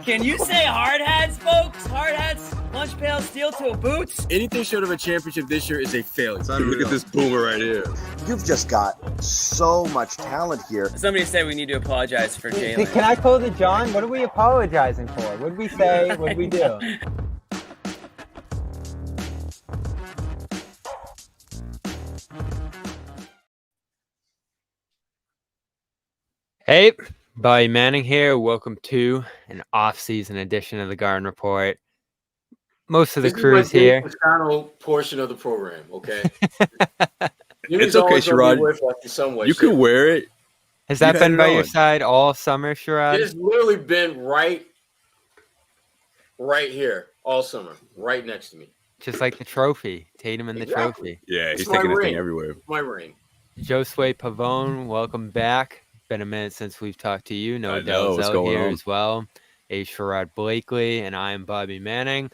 Can you say hard hats, folks? Hard hats, lunch pails, steel-toe boots. Anything short of a championship this year is a failure. Look at this boomer right here. You've just got so much talent here. Somebody said we need to apologize for Jaylen. Can I quote it, John? What are we apologizing for? What did we say? What did we do? Hey, Bobby Manning here. Welcome to an off-season edition of the Garden Report. Most of the crew is here. The final portion of the program, okay? It's okay, Sherrod. You can wear it. Has that been by your side all summer, Sherrod? It has literally been right here all summer, right next to me. Just like the trophy, Tatum and the trophy. Yeah, he's taking the thing everywhere. My ring. Josue Pavon, welcome back. Been a minute since we've talked to you. No Dalzell here as well. Sherrod Blakely, and I am Bobby Manning.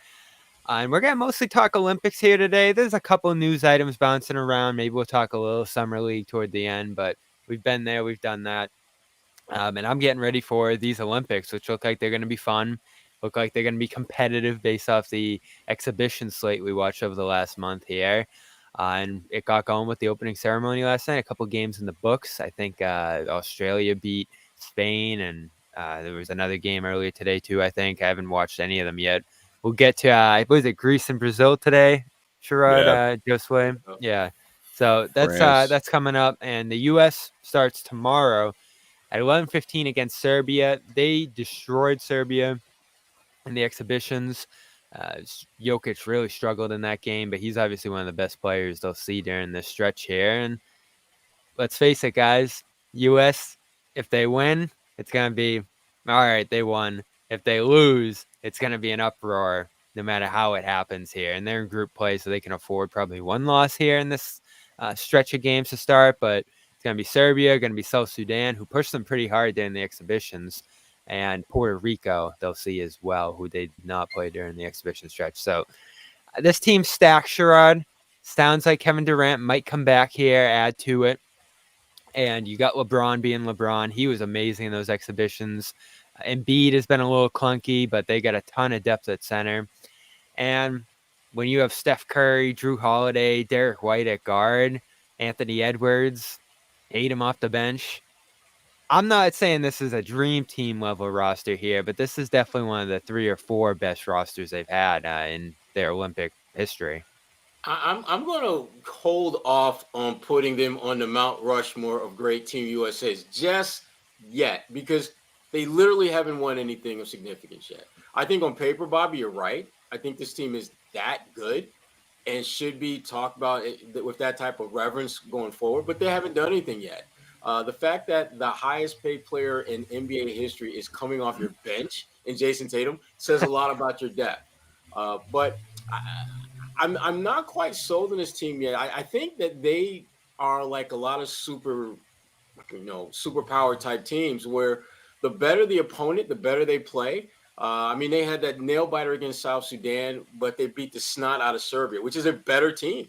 And we're going to mostly talk Olympics here today. There's a couple of news items bouncing around. Maybe we'll talk a little Summer League toward the end, but we've been there. We've done that. And I'm getting ready for these Olympics, which look like they're going to be fun. Look like they're going to be competitive based off the exhibition slate we watched over the last month here. And it got going with the opening ceremony last night. A couple games in the books. I think Australia beat Spain, and there was another game earlier today too, I think. I haven't watched any of them yet. We'll get to, was it Greece and Brazil today, Sherrod, Josue? Yeah. So that's coming up. And the U.S. starts tomorrow at 11:15 against Serbia. They destroyed Serbia in the exhibitions. Jokic really struggled in that game, but he's obviously one of the best players they'll see during this stretch here. And let's face it, guys, U.S., if they win, it's going to be, all right, they won. If they lose, it's going to be an uproar no matter how it happens here. And they're in group play, so they can afford probably one loss here in this stretch of games to start. But it's going to be Serbia, going to be South Sudan, who pushed them pretty hard during the exhibitions, and Puerto Rico they'll see as well, who they did not play during the exhibition stretch. So this team's stacked, Sherrod. Sounds like Kevin Durant might come back here, add to it. And you got LeBron being LeBron. He was amazing in those exhibitions. Embiid has been a little clunky, but they got a ton of depth at center. And when you have Steph Curry, Jrue Holiday, Derrick White at guard, Anthony Edwards, Tatum off the bench, I'm not saying this is a dream team level roster here, but this is definitely one of the 3 or 4 best rosters they've had in their Olympic history. I'm going to hold off on putting them on the Mount Rushmore of great Team USA's just yet, because they literally haven't won anything of significance yet. I think on paper, Bobby, you're right. I think this team is that good and should be talked about with that type of reverence going forward, but they haven't done anything yet. The fact that the highest paid player in NBA history is coming off your bench in Jayson Tatum says a lot about your depth. But I'm not quite sold on this team yet. I think that they are like a lot of superpower type teams where the better the opponent, the better they play. They had that nail biter against South Sudan, but they beat the snot out of Serbia, which is a better team.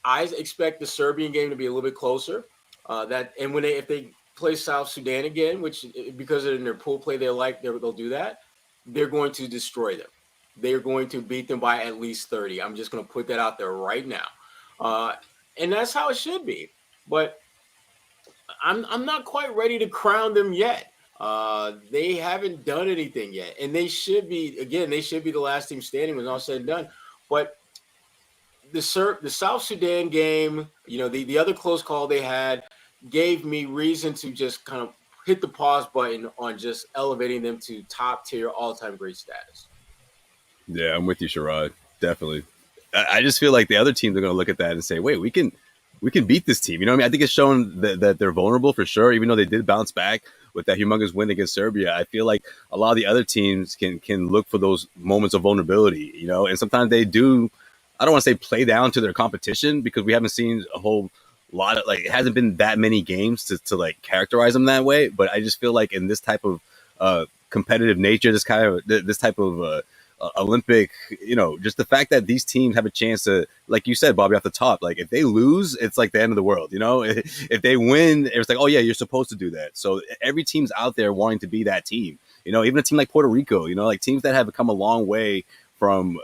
I expect the Serbian game to be a little bit closer. If they play South Sudan again, which because in their pool play they'll do that, they're going to destroy them. They're going to beat them by at least 30. I'm just going to put that out there right now, and that's how it should be. But I'm not quite ready to crown them yet. They haven't done anything yet, and they should be. Again, they should be the last team standing when all said and done. But the South Sudan game, the other close call they had, gave me reason to just kind of hit the pause button on just elevating them to top tier all-time great status. Yeah, I'm with you, Sherrod. Definitely. I just feel like the other teams are going to look at that and say, wait, we can beat this team. You know what I mean? I think it's shown that they're vulnerable for sure, even though they did bounce back with that humongous win against Serbia. I feel like a lot of the other teams can look for those moments of vulnerability, and sometimes they do. I don't want to say play down to their competition, because we haven't seen a whole lot of, it hasn't been that many games to characterize them that way. But I just feel like in this type of competitive nature, this type of Olympic, just the fact that these teams have a chance to, like you said, Bobby, off the top, like if they lose, it's like the end of the world. If they win, it's like, oh yeah, you're supposed to do that. So every team's out there wanting to be that team. Even a team like Puerto Rico, like teams that have come a long way from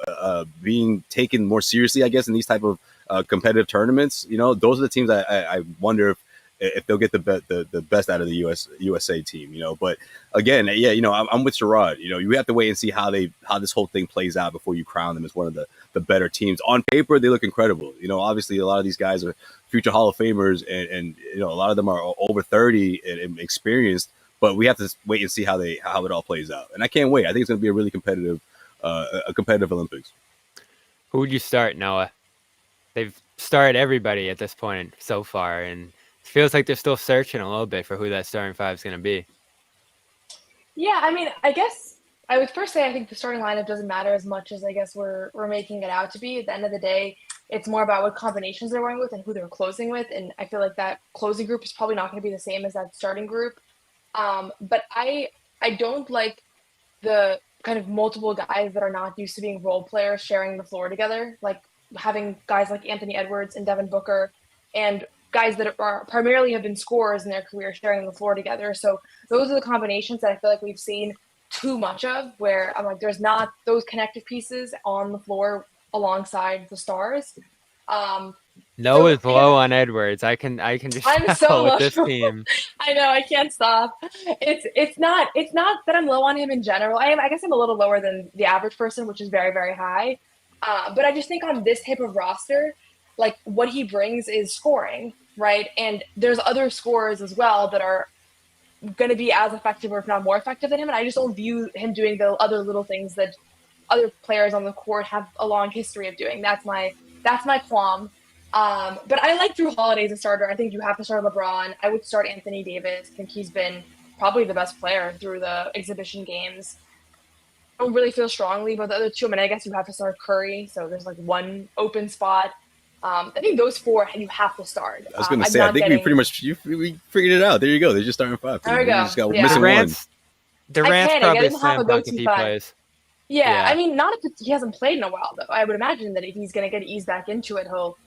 being taken more seriously, I guess, in these type of competitive tournaments. Those are the teams I wonder if they'll get the best out of the USA team. But again, yeah, I'm with Sherrod. You have to wait and see how this whole thing plays out before you crown them as one of the better teams. On paper, they look incredible. Obviously a lot of these guys are future Hall of Famers, and a lot of them are over 30 and experienced. But we have to wait and see how it all plays out. And I can't wait. I think it's going to be a really competitive Olympics. Who would you start, Noah? They've started everybody at this point so far, and it feels like they're still searching a little bit for who that starting five is going to be. Yeah, I mean, I guess I would first say I think the starting lineup doesn't matter as much as I guess we're making it out to be. At the end of the day, it's more about what combinations they're going with and who they're closing with. And I feel like that closing group is probably not going to be the same as that starting group. But I don't like the kind of multiple guys that are not used to being role players sharing the floor together, like having guys like Anthony Edwards and Devin Booker and guys that are primarily have been scorers in their career sharing the floor together. So those are the combinations that I feel like we've seen too much of, where I'm like, there's not those connective pieces on the floor alongside the stars. Noah's low on Edwards. I can just I'm so with low. this team. I know, I can't stop. It's not that I'm low on him in general. I guess I'm a little lower than the average person, which is very, very high. But I just think on this type of roster, like what he brings is scoring, right? And there's other scorers as well that are going to be as effective or if not more effective than him. And I just don't view him doing the other little things that other players on the court have a long history of doing. That's my qualm. But I like Jrue Holiday as a starter. I think you have to start LeBron. I would start Anthony Davis. I think he's been probably the best player through the exhibition games. I don't really feel strongly about the other two. I mean, I guess you have to start Curry. So there's like one open spot. I think those four you have to start. I was going to say, I think we pretty much we figured it out. There you go. They're just starting five. There we go. Just got missing one. Durant's probably a slam dunk if he plays. Yeah, I mean, not if he hasn't played in a while, though. I would imagine that if he's going to get eased back into it, he'll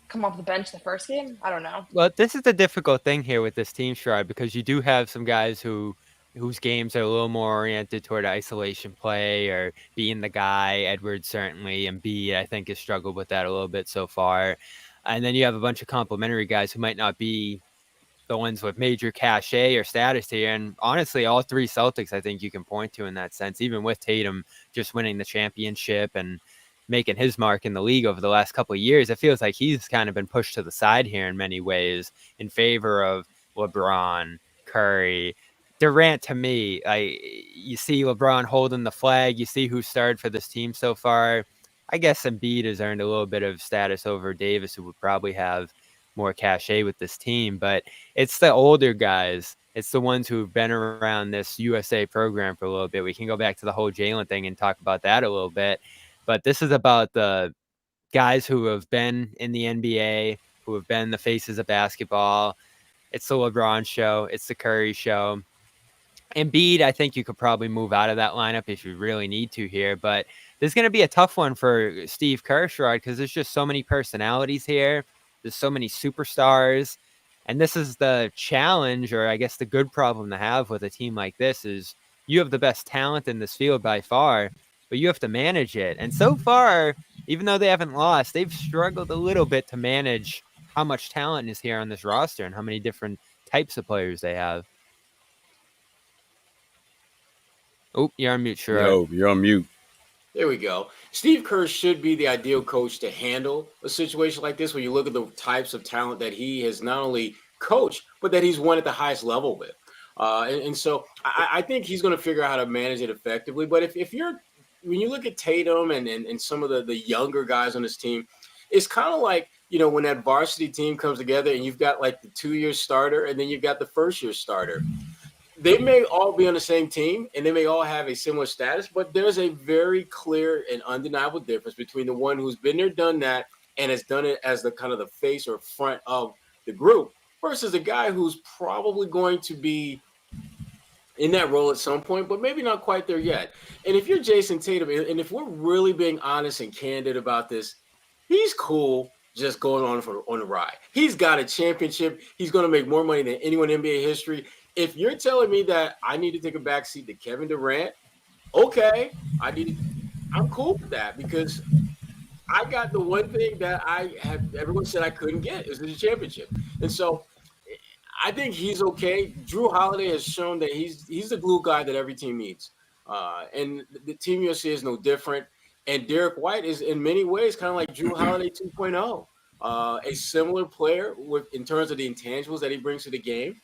come off the bench the first game. I don't know. Well, this is the difficult thing here with this team, Sherrod, because you do have some guys whose games are a little more oriented toward isolation play or being the guy. Edwards certainly, and B, I think, has struggled with that a little bit so far. And then you have a bunch of complimentary guys who might not be the ones with major cachet or status here. And honestly, all three Celtics, I think you can point to in that sense, even with Tatum just winning the championship and making his mark in the league over the last couple of years. It feels like he's kind of been pushed to the side here in many ways in favor of LeBron, Curry, Durant. To me, you see LeBron holding the flag. You see who started for this team so far. I guess Embiid has earned a little bit of status over Davis, who would probably have more cachet with this team. But it's the older guys. It's the ones who've been around this USA program for a little bit. We can go back to the whole Jaylen thing and talk about that a little bit. But this is about the guys who have been in the NBA, who have been the faces of basketball. It's the LeBron show. It's the Curry show. Embiid, I think you could probably move out of that lineup if you really need to here. But this is going to be a tough one for Steve Kerr, Sherrod, because there's just so many personalities here. There's so many superstars. And this is the challenge, or I guess the good problem to have with a team like this is you have the best talent in this field by far, but you have to manage it. And so far, even though they haven't lost, they've struggled a little bit to manage how much talent is here on this roster and how many different types of players they have. Oh, you're on mute, Sherrod. No, you're on mute. There we go. Steve Kerr should be the ideal coach to handle a situation like this when you look at the types of talent that he has not only coached, but that he's won at the highest level with. And so I think he's going to figure out how to manage it effectively. But if you're when you look at Tatum and some of the younger guys on this team, it's kind of like, you know, when that varsity team comes together and you've got like the 2-year starter and then you've got the first-year starter. They may all be on the same team and they may all have a similar status, but there's a very clear and undeniable difference between the one who's been there, done that, and has done it as the kind of the face or front of the group versus a guy who's probably going to be in that role at some point, but maybe not quite there yet. And if you're Jayson Tatum, and if we're really being honest and candid about this, he's cool just going on a ride. He's got a championship. He's going to make more money than anyone in NBA history. If you're telling me that I need to take a backseat to Kevin Durant, okay, I'm cool with that because I got the one thing that everyone said I couldn't get is the championship. And so I think he's okay. Jrue Holiday has shown that he's the glue guy that every team needs. And the Team USA is no different. And Derrick White is in many ways kind of like Jrue Holiday 2.0, a similar player in terms of the intangibles that he brings to the game.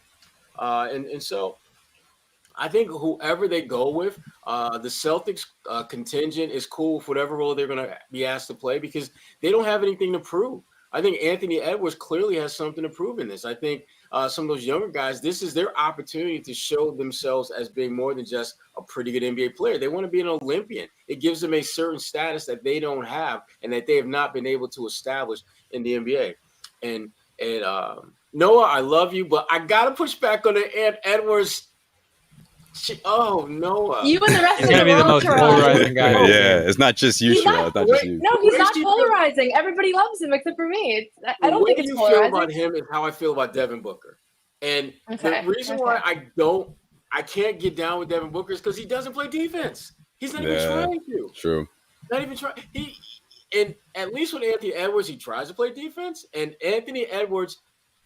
And so I think whoever they go with, the Celtics contingent is cool for whatever role they're going to be asked to play because they don't have anything to prove. I think Anthony Edwards clearly has something to prove in this. I think some of those younger guys, this is their opportunity to show themselves as being more than just a pretty good NBA player. They want to be an Olympian. It gives them a certain status that they don't have and that they have not been able to establish in the NBA. And Noah, I love you, but I got to push back on the Edwards. Oh, Noah. You and the rest He's of going to be the most polarizing guy. Yeah, it's not just you, Sherrod. Not just you. No, he's not polarizing. Everybody loves him except for me. I don't think it's polarizing. The way you feel about him is how I feel about Devin Booker. And the reason why I can't get down with Devin Booker is because he doesn't play defense. He's not even trying to. True. Not even trying. And at least with Anthony Edwards, he tries to play defense. And Anthony Edwards,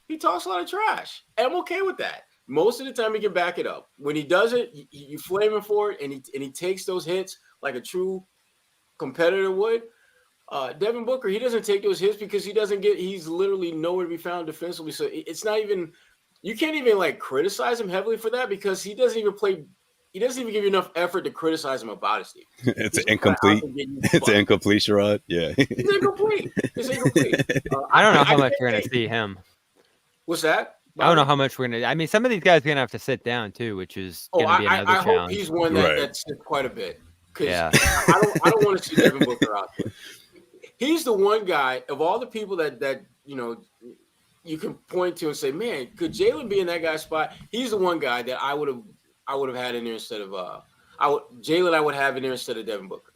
he talks a lot of trash. And I'm okay with that. Most of the time, he can back it up. When he does it, you flame him for it, and he takes those hits like a true competitor would. Devin Booker, he doesn't take those hits because he's literally nowhere to be found defensively. So it's not even – you can't even, like, criticize him heavily for that because he doesn't even play – he doesn't even give you enough effort to criticize him about his team. It's incomplete. It's incomplete, Sherrod. Yeah. It's incomplete. I don't know how much we're going to see him. What's that? I don't know how much we're going to – I mean, some of these guys are going to have to sit down, too, which is going to be another challenge. I hope he's one that sits quite a bit. Because I don't want to see Devin Booker out there. He's the one guy of all the people that you can point to and say, man, could Jaylen be in that guy's spot? He's the one guy that I would have had in there instead of Jaylen. I would have in there instead of Devin Booker.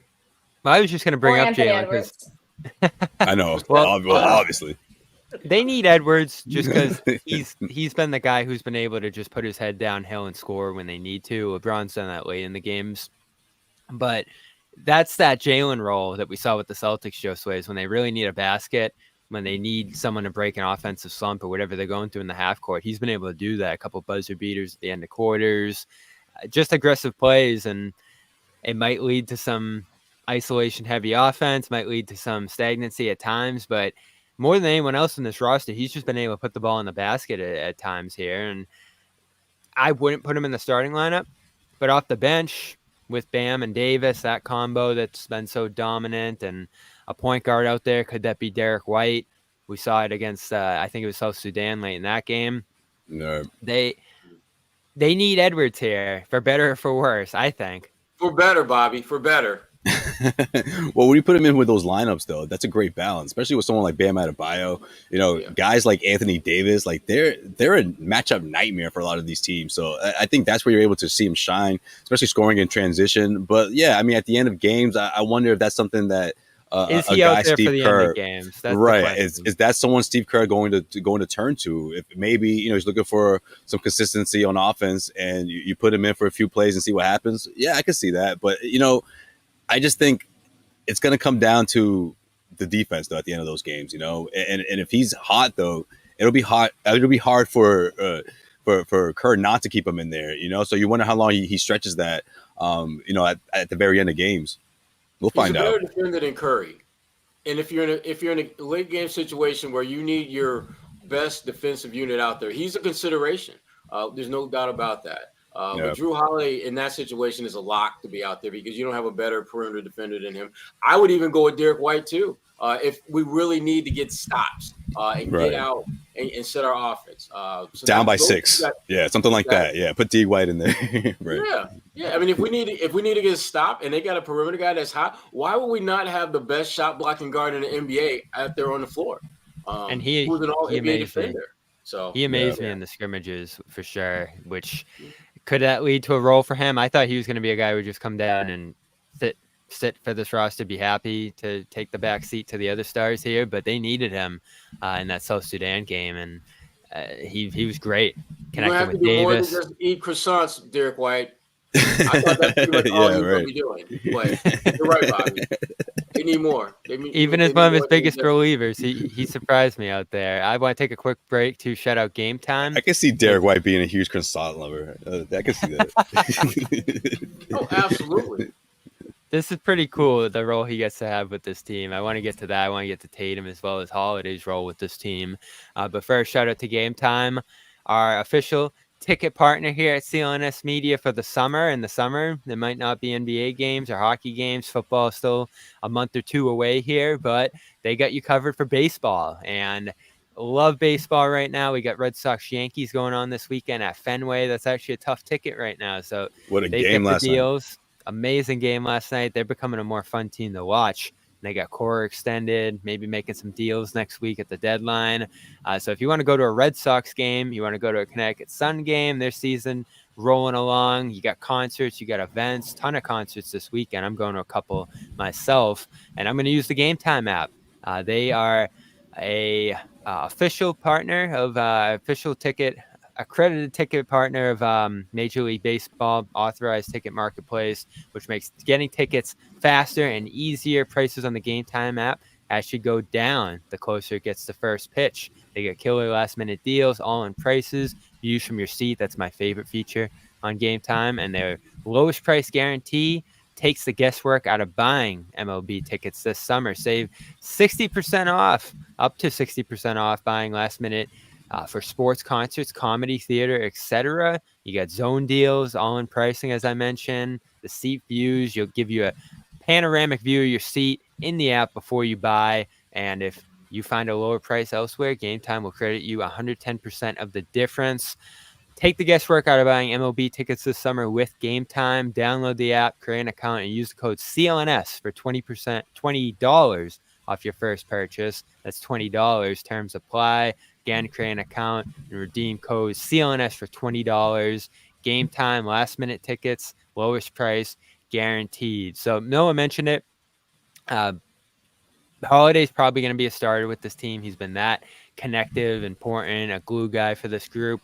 Well, I was just going to bring up Jaylen because I know. Well, obviously. They need Edwards just because he's been the guy who's been able to just put his head downhill and score when they need to. LeBron's done that late in the games. But that's that Jaylen role that we saw with the Celtics, Josue, is when they really need a basket, when they need someone to break an offensive slump or whatever they're going through in the half court. He's been able to do that. A couple buzzer beaters at the end of quarters, just aggressive plays, and it might lead to some isolation-heavy offense, might lead to some stagnancy at times, but more than anyone else in this roster, he's just been able to put the ball in the basket at times here. And I wouldn't put him in the starting lineup, but off the bench with Bam and Davis, that combo that's been so dominant, and a point guard out there, could that be Derrick White? We saw it against, I think it was South Sudan late in that game. No. They need Edwards here, for better or for worse, I think. For better, Bobby, for better. Well, when you put him in with those lineups, though, that's a great balance, especially with someone like Bam Adebayo. Guys like Anthony Davis, like they're a matchup nightmare for a lot of these teams. So I think that's where you're able to see him shine, especially scoring in transition. But yeah, I mean, at the end of games, I wonder if that's something that is he out there Steve for the Kerr, end of games? That's right? Is that someone Steve Kerr going to turn to? If maybe he's looking for some consistency on offense, and you put him in for a few plays and see what happens. Yeah, I can see that, but I just think it's going to come down to the defense, though, at the end of those games, and if he's hot, though, it'll be hard for Kerr not to keep him in there, So you wonder how long he stretches that, at the very end of games. We'll find out. He's a better defender than Curry, and if you're in a late game situation where you need your best defensive unit out there, he's a consideration. There's no doubt about that. But Jrue Holiday in that situation is a lock to be out there because you don't have a better perimeter defender than him. I would even go with Derrick White too, if we really need to get stops and get out and set our offense. Down by 6, something like that. Yeah, put D White in there. Right. Yeah. I mean, if we need to get a stop and they got a perimeter guy that's hot, why would we not have the best shot blocking guard in the NBA out there on the floor? And he was an all NBA defender. So he amazed me in the scrimmages for sure, which Could that lead to a role for him? I thought he was going to be a guy who would just come down and sit for this roster, be happy to take the back seat to the other stars here, but they needed him in that South Sudan game, and he was great connecting with Davis. More than just eat croissants, Derrick White. I thought that's pretty much all you would be doing. But you're right, Bobby. They need more. Even as one of his biggest relievers, he surprised me out there. I want to take a quick break to shout out Game Time. I can see Derrick White being a huge croissant lover. I can see that. Oh, absolutely. This is pretty cool, the role he gets to have with this team. I want to get to that. I want to get to Tatum as well as Holiday's role with this team. But first, shout out to Game Time, our official ticket partner here at CLNS Media for the summer. In the summer, there might not be NBA games or hockey games. Football is still a month or two away here, but they got you covered for baseball. And love baseball right now. We got Red Sox Yankees going on this weekend at Fenway. That's actually a tough ticket right now. So what a game last night. Amazing game last night. They're becoming a more fun team to watch. They got core extended, maybe making some deals next week at the deadline. So if you want to go to a Red Sox game, you want to go to a Connecticut Sun game, their season rolling along. You got concerts, you got events, ton of concerts this weekend. I'm going to a couple myself, and I'm going to use the Game Time app. They are a official partner of accredited ticket partner of Major League Baseball, authorized ticket marketplace, which makes getting tickets faster and easier. Prices on the Game Time app actually go down the closer it gets to first pitch. They get killer last minute deals, all in prices, views from your seat. That's my favorite feature on Game Time. And their lowest price guarantee takes the guesswork out of buying MLB tickets this summer. Save 60% off, up to 60% off buying last minute for sports, concerts, comedy, theater, etc. You got zone deals, all in pricing, as I mentioned. The seat views, you'll give you a panoramic view of your seat in the app before you buy. And if you find a lower price elsewhere, Game Time will credit you 110% of the difference. Take the guesswork out of buying MLB tickets this summer with Game Time. Download the app, create an account, and use the code CLNS for $20 off your first purchase. That's $20. Terms apply. Again, create an account and redeem code CLNS for $20. Game Time, last minute tickets, lowest price, guaranteed. So Noah mentioned it. Holiday's probably going to be a starter with this team. He's been that connective, important, a glue guy for this group.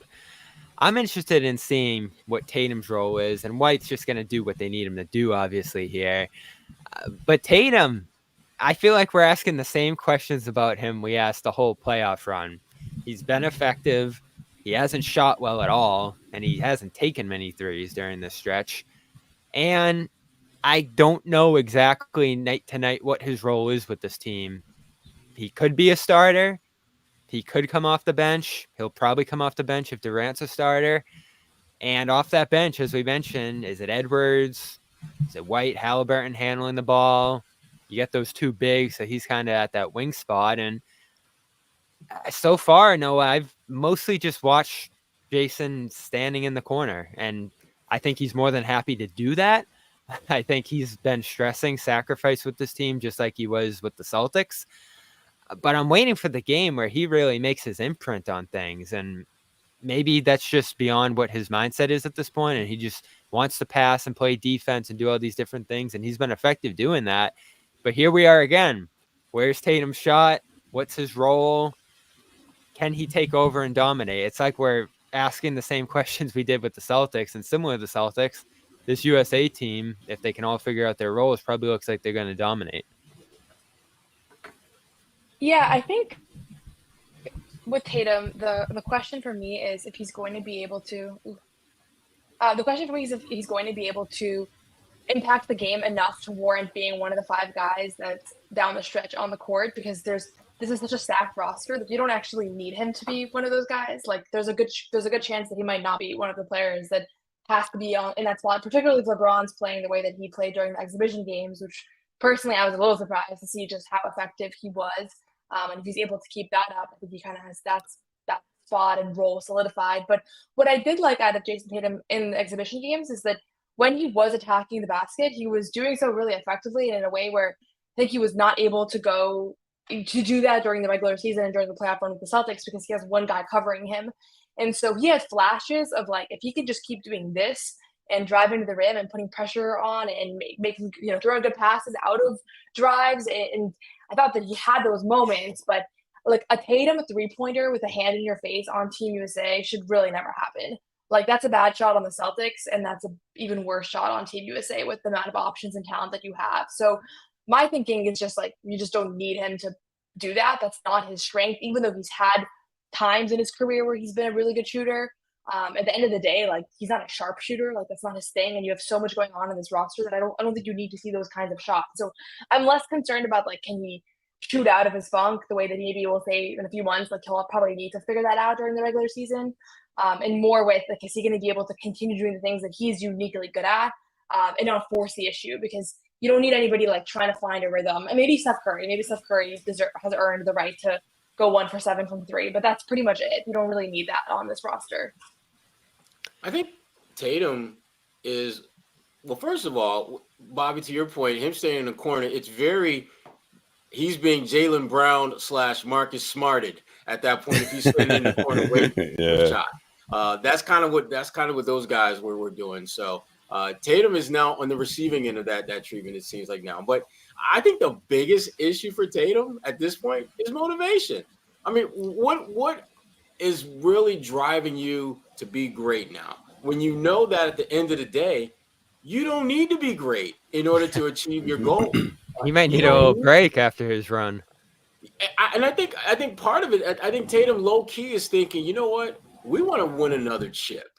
I'm interested in seeing what Tatum's role is, and White's just going to do what they need him to do, obviously, here. But Tatum, I feel like we're asking the same questions about him we asked the whole playoff run. He's been effective. He hasn't shot well at all, and he hasn't taken many threes during this stretch. And I don't know exactly night to night what his role is with this team. He could be a starter. He could come off the bench. He'll probably come off the bench if Durant's a starter. And off that bench, as we mentioned, is it Edwards? Is it White, Halliburton handling the ball? You get those two bigs, so he's kind of at that wing spot. And so far, Noah, I've mostly just watched Jayson standing in the corner, and I think he's more than happy to do that. I think he's been stressing sacrifice with this team just like he was with the Celtics. But I'm waiting for the game where he really makes his imprint on things, and maybe that's just beyond what his mindset is at this point, and he just wants to pass and play defense and do all these different things, and he's been effective doing that. But here we are again. Where's Tatum's shot? What's his role? Can he take over and dominate? It's like we're asking the same questions we did with the Celtics, and similar to the Celtics, this USA team, if they can all figure out their roles, probably looks like they're going to dominate. Yeah, I think with Tatum, the question for me is if he's going to be able to the question for me is if he's going to be able to impact the game enough to warrant being one of the five guys that's down the stretch on the court, because this is such a stacked roster that you don't actually need him to be one of those guys. Like there's a good chance that he might not be one of the players that has to be in that spot, particularly if LeBron's playing the way that he played during the exhibition games, which personally I was a little surprised to see just how effective he was. And if he's able to keep that up, I think he kind of has that spot and role solidified. But what I did like out of Jayson Tatum in the exhibition games is that when he was attacking the basket, he was doing so really effectively and in a way where I think he was not able to go to do that during the regular season and during the playoff run with the Celtics because he has one guy covering him. And so he had flashes of like, if he could just keep doing this and driving to the rim and putting pressure on and making, throwing good passes out of drives. And I thought that he had those moments, but like a Tatum 3-pointer with a hand in your face on Team USA should really never happen. Like that's a bad shot on the Celtics, and that's an even worse shot on Team USA with the amount of options and talent that you have. So my thinking is just like, you just don't need him to do that. That's not his strength, even though he's had times in his career where he's been a really good shooter. At the end of the day, like he's not a sharpshooter, like that's not his thing, and you have so much going on in this roster that I don't think you need to see those kinds of shots. So I'm less concerned about like, can he shoot out of his funk the way that maybe we'll say in a few months, like he'll probably need to figure that out during the regular season, and more with like, is he going to be able to continue doing the things that he's uniquely good at, and not force the issue, because you don't need anybody like trying to find a rhythm. And maybe Steph Curry has earned the right to go 1 for 7 from 3, but that's pretty much it. You don't really need that on this roster. I think Tatum is, well, first of all, Bobby, to your point, him staying in the corner, he's being Jaylen Brown / Marcus Smarted at that point if he's sitting in the corner waiting for the shot. That's kind of what those guys were doing. So Tatum is now on the receiving end of that treatment, it seems like now. But I think the biggest issue for Tatum at this point is motivation. I mean, what is really driving you to be great now when you know that at the end of the day, you don't need to be great in order to achieve your goal? He might need a little break after his run. And I think part of it, I think Tatum low key is thinking, you know what? We want to win another chip.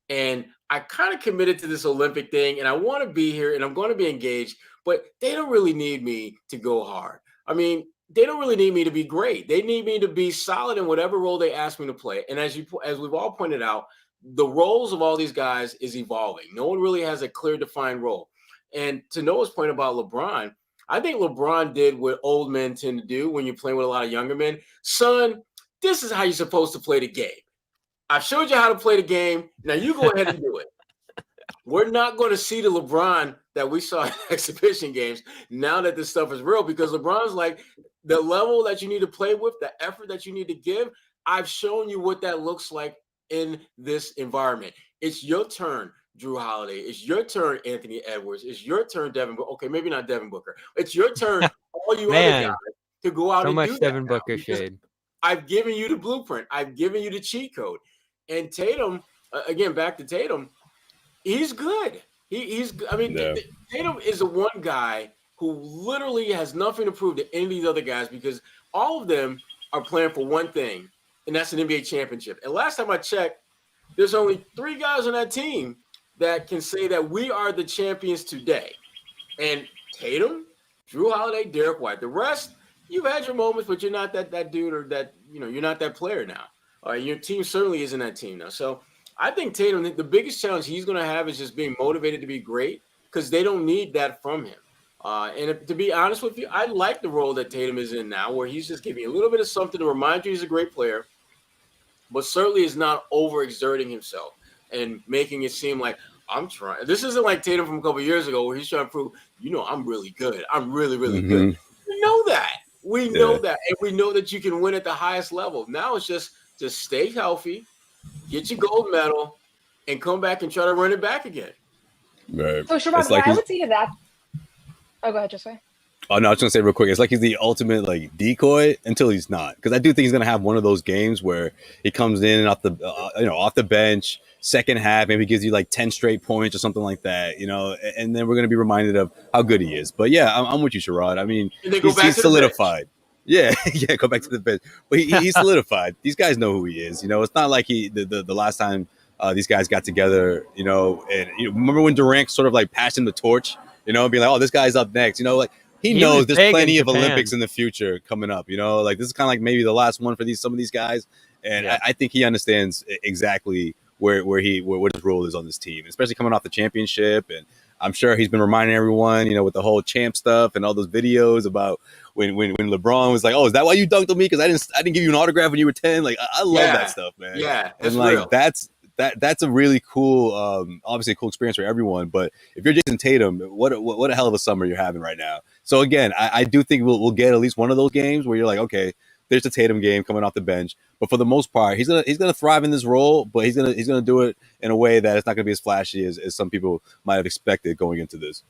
And I kind of committed to this Olympic thing, and I want to be here, and I'm going to be engaged, but they don't really need me to go hard. I mean, they don't really need me to be great. They need me to be solid in whatever role they ask me to play. And as we've all pointed out, the roles of all these guys is evolving. No one really has a clear defined role. And to Noah's point about LeBron, I think LeBron did what old men tend to do when you're playing with a lot of younger men. Son, this is how you're supposed to play the game. I've showed you how to play the game. Now you go ahead and do it. We're not going to see the LeBron that we saw in exhibition games now that this stuff is real, because LeBron's like, the level that you need to play with, the effort that you need to give, I've shown you what that looks like in this environment. It's your turn, Jrue Holiday. It's your turn, Anthony Edwards. It's your turn, Devin Booker. Okay, maybe not Devin Booker. It's your turn, all you other guys, to go out and do that. So much Devin Booker shade. I've given you the blueprint. I've given you the cheat code. And Tatum, again, back to Tatum, he's good. Tatum is the one guy who literally has nothing to prove to any of these other guys, because all of them are playing for one thing, and that's an NBA championship. And last time I checked, there's only 3 guys on that team that can say that we are the champions today. And Tatum, Jrue Holiday, Derrick White. The rest, you've had your moments, but you're not that dude, or that, you're not that player now. Your team certainly isn't that team now. So I think Tatum, the biggest challenge he's going to have is just being motivated to be great, because they don't need that from him. And to be honest with you, I like the role that Tatum is in now, where he's just giving you a little bit of something to remind you he's a great player, but certainly is not overexerting himself and making it seem like I'm trying. This isn't like Tatum from a couple of years ago where he's trying to prove, I'm really good. I'm really, really good. We know that. We know that. And we know that you can win at the highest level. Now it's just stay healthy, get your gold medal, and come back and try to run it back again. Right. So, Sherrod, like I would say to that. Oh, go ahead, Josue. Oh, no, I was going to say real quick, it's like he's the ultimate decoy until he's not. Because I do think he's going to have one of those games where he comes in off the bench, second half, maybe gives you 10 straight points or something like that, and then we're going to be reminded of how good he is. But yeah, I'm with you, Sherrod. I mean, he's solidified. Yeah, go back to the bench. But he's solidified. These guys know who he is. It's not like the last time these guys got together, and remember when Durant sort of passed him the torch, being like, oh, this guy's up next, he knows there's plenty of Olympics in the future coming up, this is kind of maybe the last one for some of these guys. And I think he understands exactly where his role is on this team, especially coming off the championship. And I'm sure he's been reminding everyone, with the whole champ stuff and all those videos about when LeBron was like, oh, is that why you dunked on me? Because I didn't give you an autograph when you were 10. I love that stuff, man. Yeah. And real. That's a really cool, obviously a cool experience for everyone. But if you're Jayson Tatum, what a hell of a summer you're having right now. So again, I do think we'll get at least one of those games where you're like, okay, there's the Tatum game coming off the bench. But for the most part, he's gonna thrive in this role, but he's gonna do it in a way that it's not gonna be as flashy as some people might have expected going into this.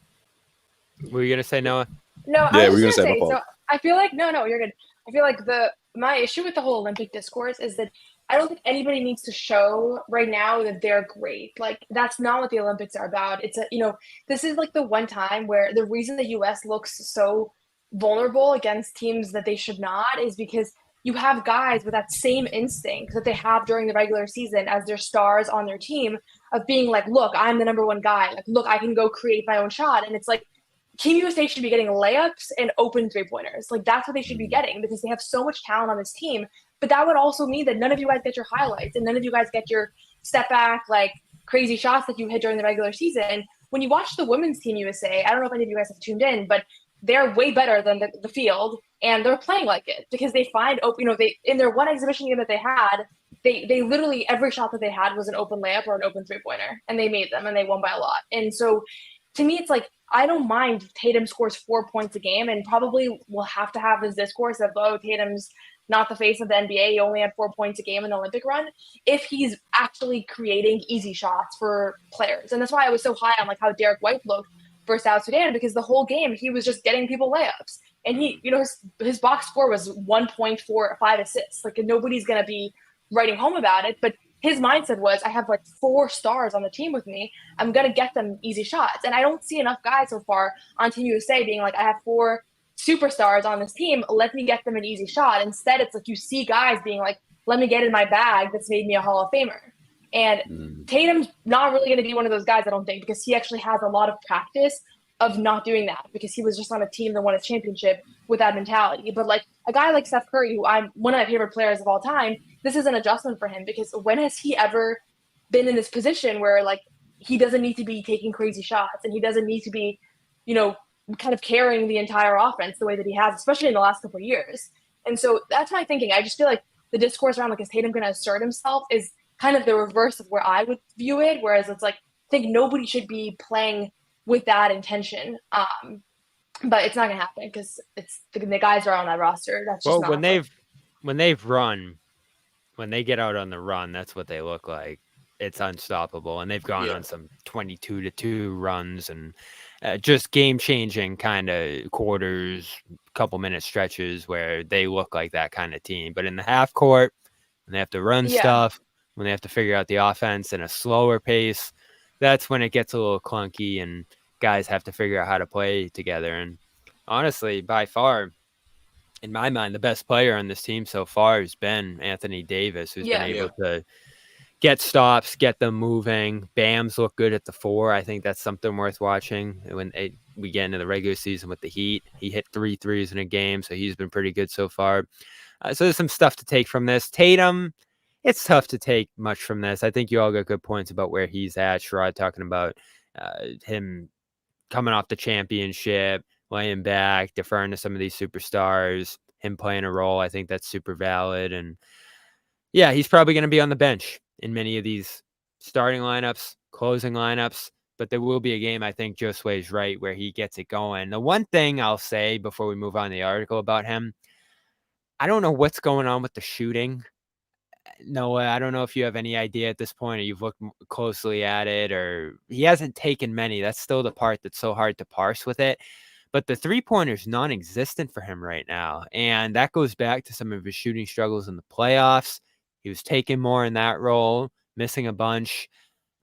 Were you gonna say, Noah? No, Yeah, I we're was gonna just say gonna my say. fault. So I feel like no, you're good. I feel like my issue with the whole Olympic discourse is that I don't think anybody needs to show right now that they're great. Like that's not what the Olympics are about. It's this is like the one time where the reason the U.S. looks so vulnerable against teams that they should not is because you have guys with that same instinct that they have during the regular season as their stars on their team of being like, look, I'm the number one guy. Like, look, I can go create my own shot. And it's like, Team USA should be getting layups and open three-pointers. Like, that's what they should be getting because they have so much talent on this team. But that would also mean that none of you guys get your highlights and none of you guys get your step back, like, crazy shots that you hit during the regular season. When you watch the women's Team USA, I don't know if any of you guys have tuned in, but they're way better than the field, and they're playing like it because they find open, they in their one exhibition game that they had, they literally every shot that they had was an open layup or an open three-pointer, and they made them, and they won by a lot. And so to me, it's like, I don't mind if Tatum scores 4 points a game, and probably we'll have to have this discourse of, oh, Tatum's not the face of the NBA. He only had 4 points a game in the Olympic run. If he's actually creating easy shots for players. And that's why I was so high on like how Derrick White looked for South Sudan, because the whole game he was just getting people layups. And he, his box score was 1.45 assists. Like, nobody's going to be writing home about it. But his mindset was, I have like 4 stars on the team with me. I'm going to get them easy shots. And I don't see enough guys so far on Team USA being like, I have 4 superstars on this team. Let me get them an easy shot. Instead, it's like you see guys being like, let me get in my bag that's made me a Hall of Famer. And Tatum's not really going to be one of those guys, I don't think, because he actually has a lot of practice of not doing that because he was just on a team that won a championship with that mentality. But like a guy like Steph Curry, who I'm one of my favorite players of all time, this is an adjustment for him because when has he ever been in this position where like he doesn't need to be taking crazy shots and he doesn't need to be, kind of carrying the entire offense the way that he has, especially in the last couple of years. And so that's my thinking. I just feel like the discourse around like, is Tatum going to assert himself is kind of the reverse of where I would view it. Whereas it's like, I think nobody should be playing with that intention. But it's not going to happen because it's the guys are on that roster. That's just when they get out on the run, that's what they look like. It's unstoppable. And they've gone on some 22-2 runs and just game-changing kind of quarters, couple minute stretches where they look like that kind of team. But in the half court, when they have to run stuff, when they have to figure out the offense in a slower pace, that's when it gets a little clunky and guys have to figure out how to play together. And honestly, by far, in my mind, the best player on this team so far has been Anthony Davis, who's been able to get stops, get them moving. Bams look good at the 4. I think that's something worth watching. When we get into the regular season with the Heat, he hit 3 threes in a game, so he's been pretty good so far. So there's some stuff to take from this. Tatum, it's tough to take much from this. I think you all got good points about where he's at. Sherrod talking about him coming off the championship, laying back, deferring to some of these superstars, him playing a role. I think that's super valid. And yeah, he's probably going to be on the bench in many of these starting lineups, closing lineups. But there will be a game, I think Josue is right, where he gets it going. The one thing I'll say before we move on to the article about him, I don't know what's going on with the shooting. Noah, I don't know if you have any idea at this point or you've looked closely at it, or he hasn't taken many. That's still the part that's so hard to parse with it. But the three-pointer's non-existent for him right now. And that goes back to some of his shooting struggles in the playoffs. He was taking more in that role, missing a bunch.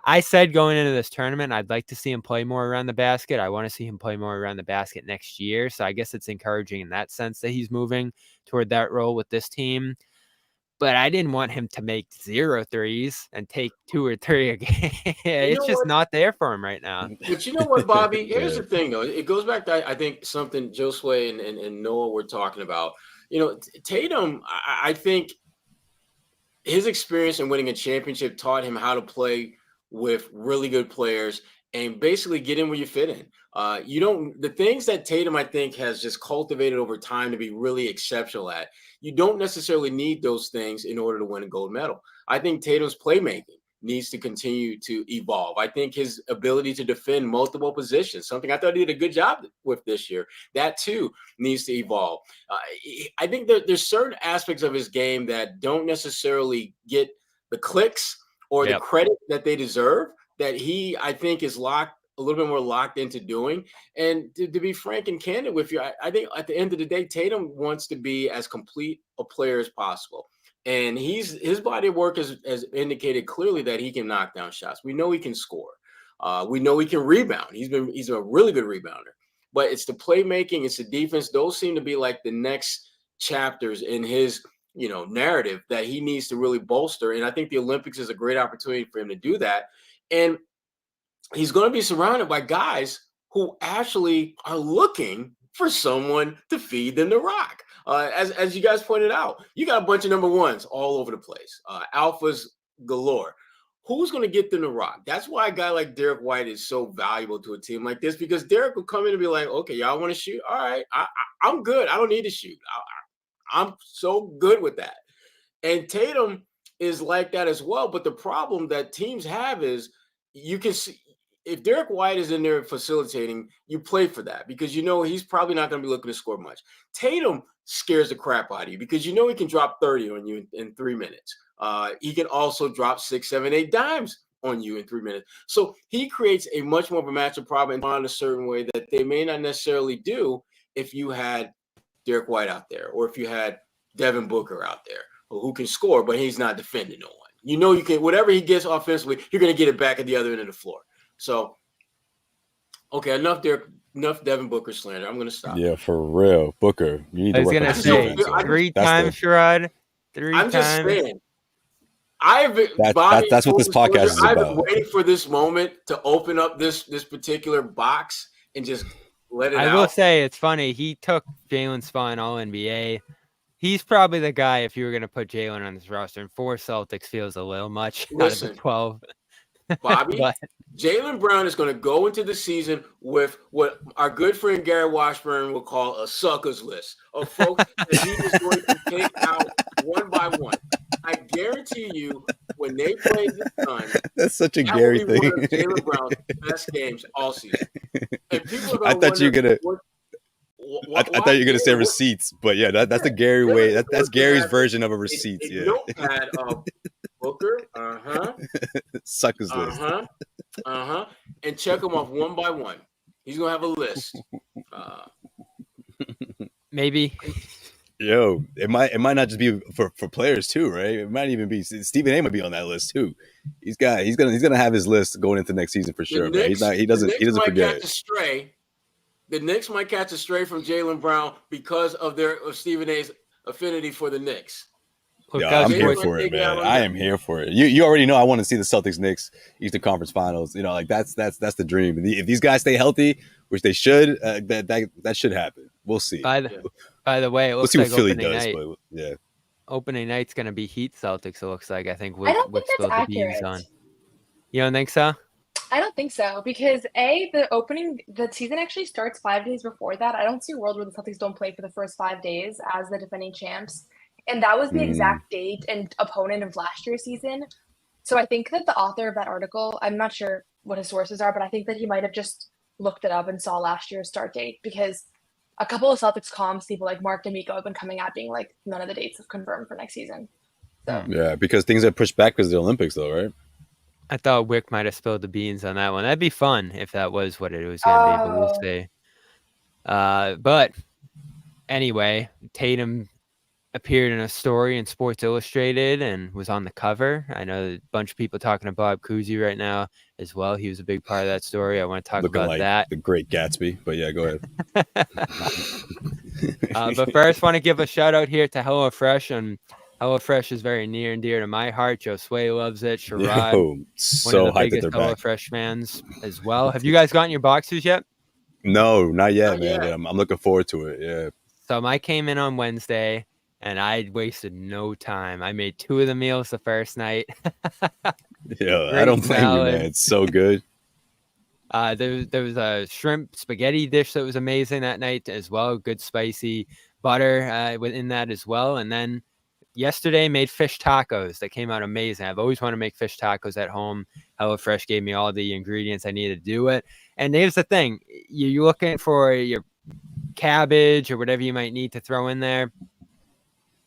I said going into this tournament, I'd like to see him play more around the basket. I want to see him play more around the basket next year. So I guess it's encouraging in that sense that he's moving toward that role with this team. But I didn't want him to make 0 threes and take 2 or 3 a game. It's just not there for him right now. But you know what, Bobby? Here's the thing, though. It goes back to, I think, something Josue and Noah were talking about. Tatum, I think his experience in winning a championship taught him how to play with really good players and basically get in where you fit in. The things that Tatum, I think, has just cultivated over time to be really exceptional at, you don't necessarily need those things in order to win a gold medal. I think Tatum's playmaking needs to continue to evolve. I think his ability to defend multiple positions, something I thought he did a good job with this year, that too needs to evolve. I think there's certain aspects of his game that don't necessarily get the clicks or the credit that they deserve, that he, I think, is a little bit more locked into doing. And to be frank and candid with you, I think at the end of the day, Tatum wants to be as complete a player as possible. And his body of work has indicated clearly that he can knock down shots. We know he can score. We know he can rebound. He's a really good rebounder. But it's the playmaking, it's the defense. Those seem to be like the next chapters in his narrative that he needs to really bolster. And I think the Olympics is a great opportunity for him to do that. And he's going to be surrounded by guys who actually are looking for someone to feed them the rock. As you guys pointed out, you got a bunch of number ones all over the place, alphas galore. Who's going to get them the rock? That's why a guy like Derrick White is so valuable to a team like this, because Derrick will come in and be like, okay, y'all want to shoot? All right, I'm good. I don't need to shoot. I'm so good with that. And Tatum is like that as well. But the problem that teams have is you can see, if Derrick White is in there facilitating, you play for that because he's probably not going to be looking to score much. Tatum scares the crap out of you because he can drop 30 on you in 3 minutes. He can also drop 6, 7, 8 dimes on you in 3 minutes. So he creates a much more of a matchup problem in a certain way that they may not necessarily do if you had Derrick White out there or if you had Devin Booker out there who can score, but he's not defending no one. You can, whatever he gets offensively, you're going to get it back at the other end of the floor. So, okay, enough Devin Booker slander. I'm going to stop. Yeah, for real. Booker, you need to work on defense. Three times, Sherrod. I'm just saying. That's what this podcast is about. I've been waiting for this moment to open up this particular box and just let it out. I will say it's funny. He took Jaylen's spot in All-NBA. He's probably the guy if you were going to put Jaylen on this roster. And 4 Celtics feels a little much out of the 12. Bobby, Jaylen Brown is going to go into the season with what our good friend Gary Washburn will call a suckers list of folks that he is going to take out one by one. I guarantee you, when they play the Suns, that's such a Gary thing. One of Jaylen Brown's best games all season. And people are I thought you were gonna. I thought you were gonna say receipts, but yeah, that's the Gary way. That's Gary's version of a receipt. Yeah. Notepad of Booker, suckers list, and check them off one by one. He's gonna have a list. Maybe. Yo, it might not just be for players too, right? It might even be Stephen A. might be on that list too. He's gonna have his list going into next season for sure. He doesn't forget it. The Knicks might catch a stray from Jaylen Brown because of Stephen A.'s affinity for the Knicks. Yeah, I'm here for it, man. I am here for it. You already know I want to see the Celtics Knicks Eastern Conference Finals. Like that's the dream. If these guys stay healthy, which they should, that should happen. We'll see. By the way, it looks we'll see like what Philly does. But yeah, opening night's gonna be Heat Celtics. It looks like. I think I don't think that's the accurate. beans on. You don't think so? I don't think so because the season actually starts 5 days before that. I don't see a world where the Celtics don't play for the first 5 days as the defending champs. And that was the exact date and opponent of last year's season. So I think that the author of that article, I'm not sure what his sources are, but I think that he might have just looked it up and saw last year's start date because a couple of Celtics comms, people like Mark D'Amico have been coming out being like, none of the dates have confirmed for next season. So yeah, because things are pushed back because of the Olympics though, right? I thought Wick might have spilled the beans on that one. That'd be fun if that was what it was going to be, but we'll see. But anyway, Tatum appeared in a story in Sports Illustrated and was on the cover. I know a bunch of people talking to Bob Cousy right now as well. He was a big part of that story. I want to talk Looking about like that. The Great Gatsby, but yeah, go ahead. But first, want to give a shout out here to HelloFresh, and HelloFresh is very near and dear to my heart. Josue loves it. Sherrod, one of the biggest HelloFresh fans as well. Have you guys gotten your boxes yet? No, not yet, man. Yeah. I'm looking forward to it. Yeah. So mine came in on Wednesday. And I wasted no time. I made 2 of the meals the first night. Yeah, I don't blame you, man. It's so good. There was a shrimp spaghetti dish that was amazing that night as well. Good spicy butter within that as well. And then, yesterday made fish tacos that came out amazing. I've always wanted to make fish tacos at home. HelloFresh gave me all the ingredients I needed to do it. And here's the thing. You're looking for your cabbage or whatever you might need to throw in there.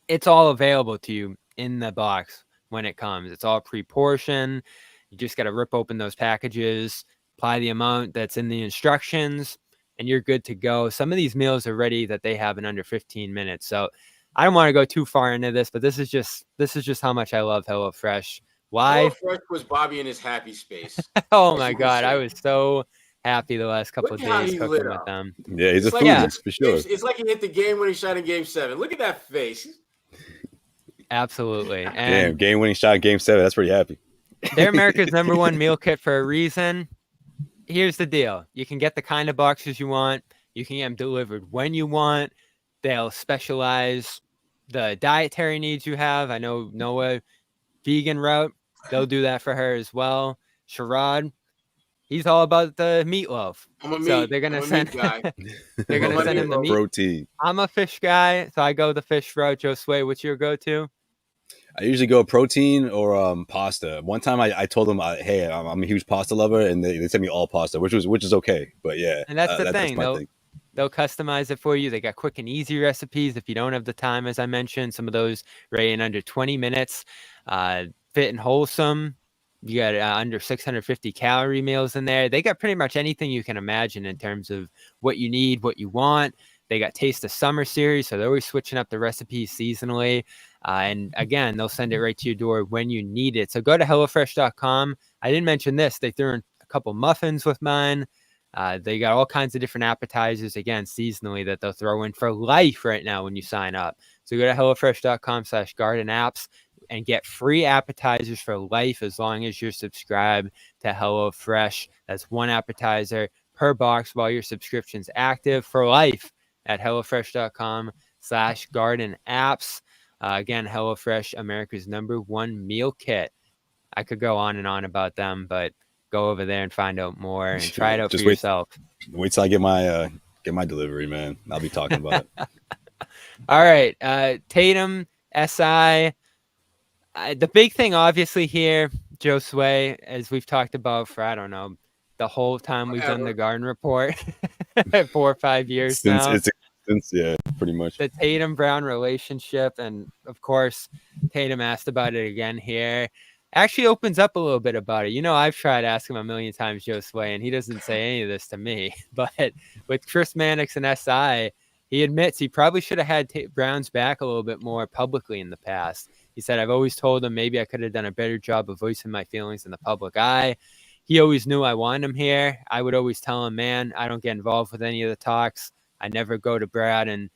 It's all available to you in the box when it comes. It's all pre-portioned. You just got to rip open those packages, apply the amount that's in the instructions, and you're good to go. Some of these meals are ready that they have in under 15 minutes. So I don't want to go too far into this, but this is just how much I love HelloFresh. Why? HelloFresh was Bobby in his happy space. Oh my God. I was so happy the last couple of days cooking with them. Yeah, he's a foodie for sure. It's like he hit the game winning shot in Game 7. Look at that face. Absolutely. And damn, game winning shot in Game 7. That's pretty happy. They're America's #1 meal kit for a reason. Here's the deal. You can get the kind of boxes you want. You can get them delivered when you want. They'll specialize the dietary needs you have. I know Noah, vegan route. They'll do that for her as well. Sherrod, he's all about the meatloaf. So they're gonna send they're gonna send him the meat. Protein. I'm a fish guy, so I go the fish route. Josue, what's your go-to? I usually go protein or pasta. One time I told them, hey, I'm a huge pasta lover, and they sent me all pasta, which is okay. But yeah, and that's the thing. They'll customize it for you. They got quick and easy recipes. If you don't have the time, as I mentioned, some of those ready in under 20 minutes, fit and wholesome. You got under 650 calorie meals in there. They got pretty much anything you can imagine in terms of what you need, what you want. They got Taste of Summer series, so they're always switching up the recipes seasonally. And again, they'll send it right to your door when you need it. So go to HelloFresh.com. I didn't mention this. They threw in a couple muffins with mine. They got all kinds of different appetizers, again, seasonally, that they'll throw in for life right now when you sign up. So go to HelloFresh.com/gardenapps and get free appetizers for life as long as you're subscribed to HelloFresh. That's one appetizer per box while your subscription's active for life at HelloFresh.com/gardenapps. Again, HelloFresh, America's #1 meal kit. I could go on and on about them, but go over there and find out more and try it out for yourself. Wait till I get my delivery, man. I'll be talking about it. All right. Tatum, SI. The big thing, obviously, here, Josue, as we've talked about for, I don't know, the whole time we've done the Garden Report, 4 or 5 years now. Yeah, pretty much. The Tatum Brown relationship, and of course, Tatum asked about it again here. Actually opens up a little bit about it. You know, I've tried asking him a million times, Josue, and he doesn't say any of this to me. But with Chris Mannix and SI, he admits he probably should have had Brown's back a little bit more publicly in the past. He said, I've always told him maybe I could have done a better job of voicing my feelings in the public eye. He always knew I wanted him here. I would always tell him, man, I don't get involved with any of the talks. I never go to Brad and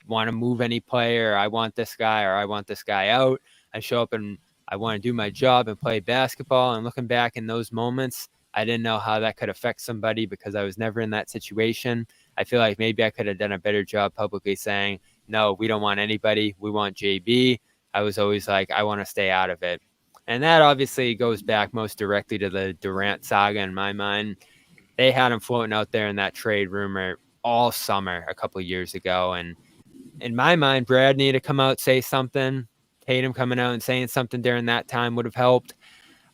want to move any player. I want this guy or I want this guy out. I show up and I want to do my job and play basketball. And looking back in those moments, I didn't know how that could affect somebody because I was never in that situation. I feel like maybe I could have done a better job publicly saying, no, we don't want anybody. We want JB. I was always like, I want to stay out of it. And that obviously goes back most directly to the Durant saga in my mind. They had him floating out there in that trade rumor all summer a couple of years ago. And in my mind, Brad needed to come out, say something. Tatum coming out and saying something during that time would have helped.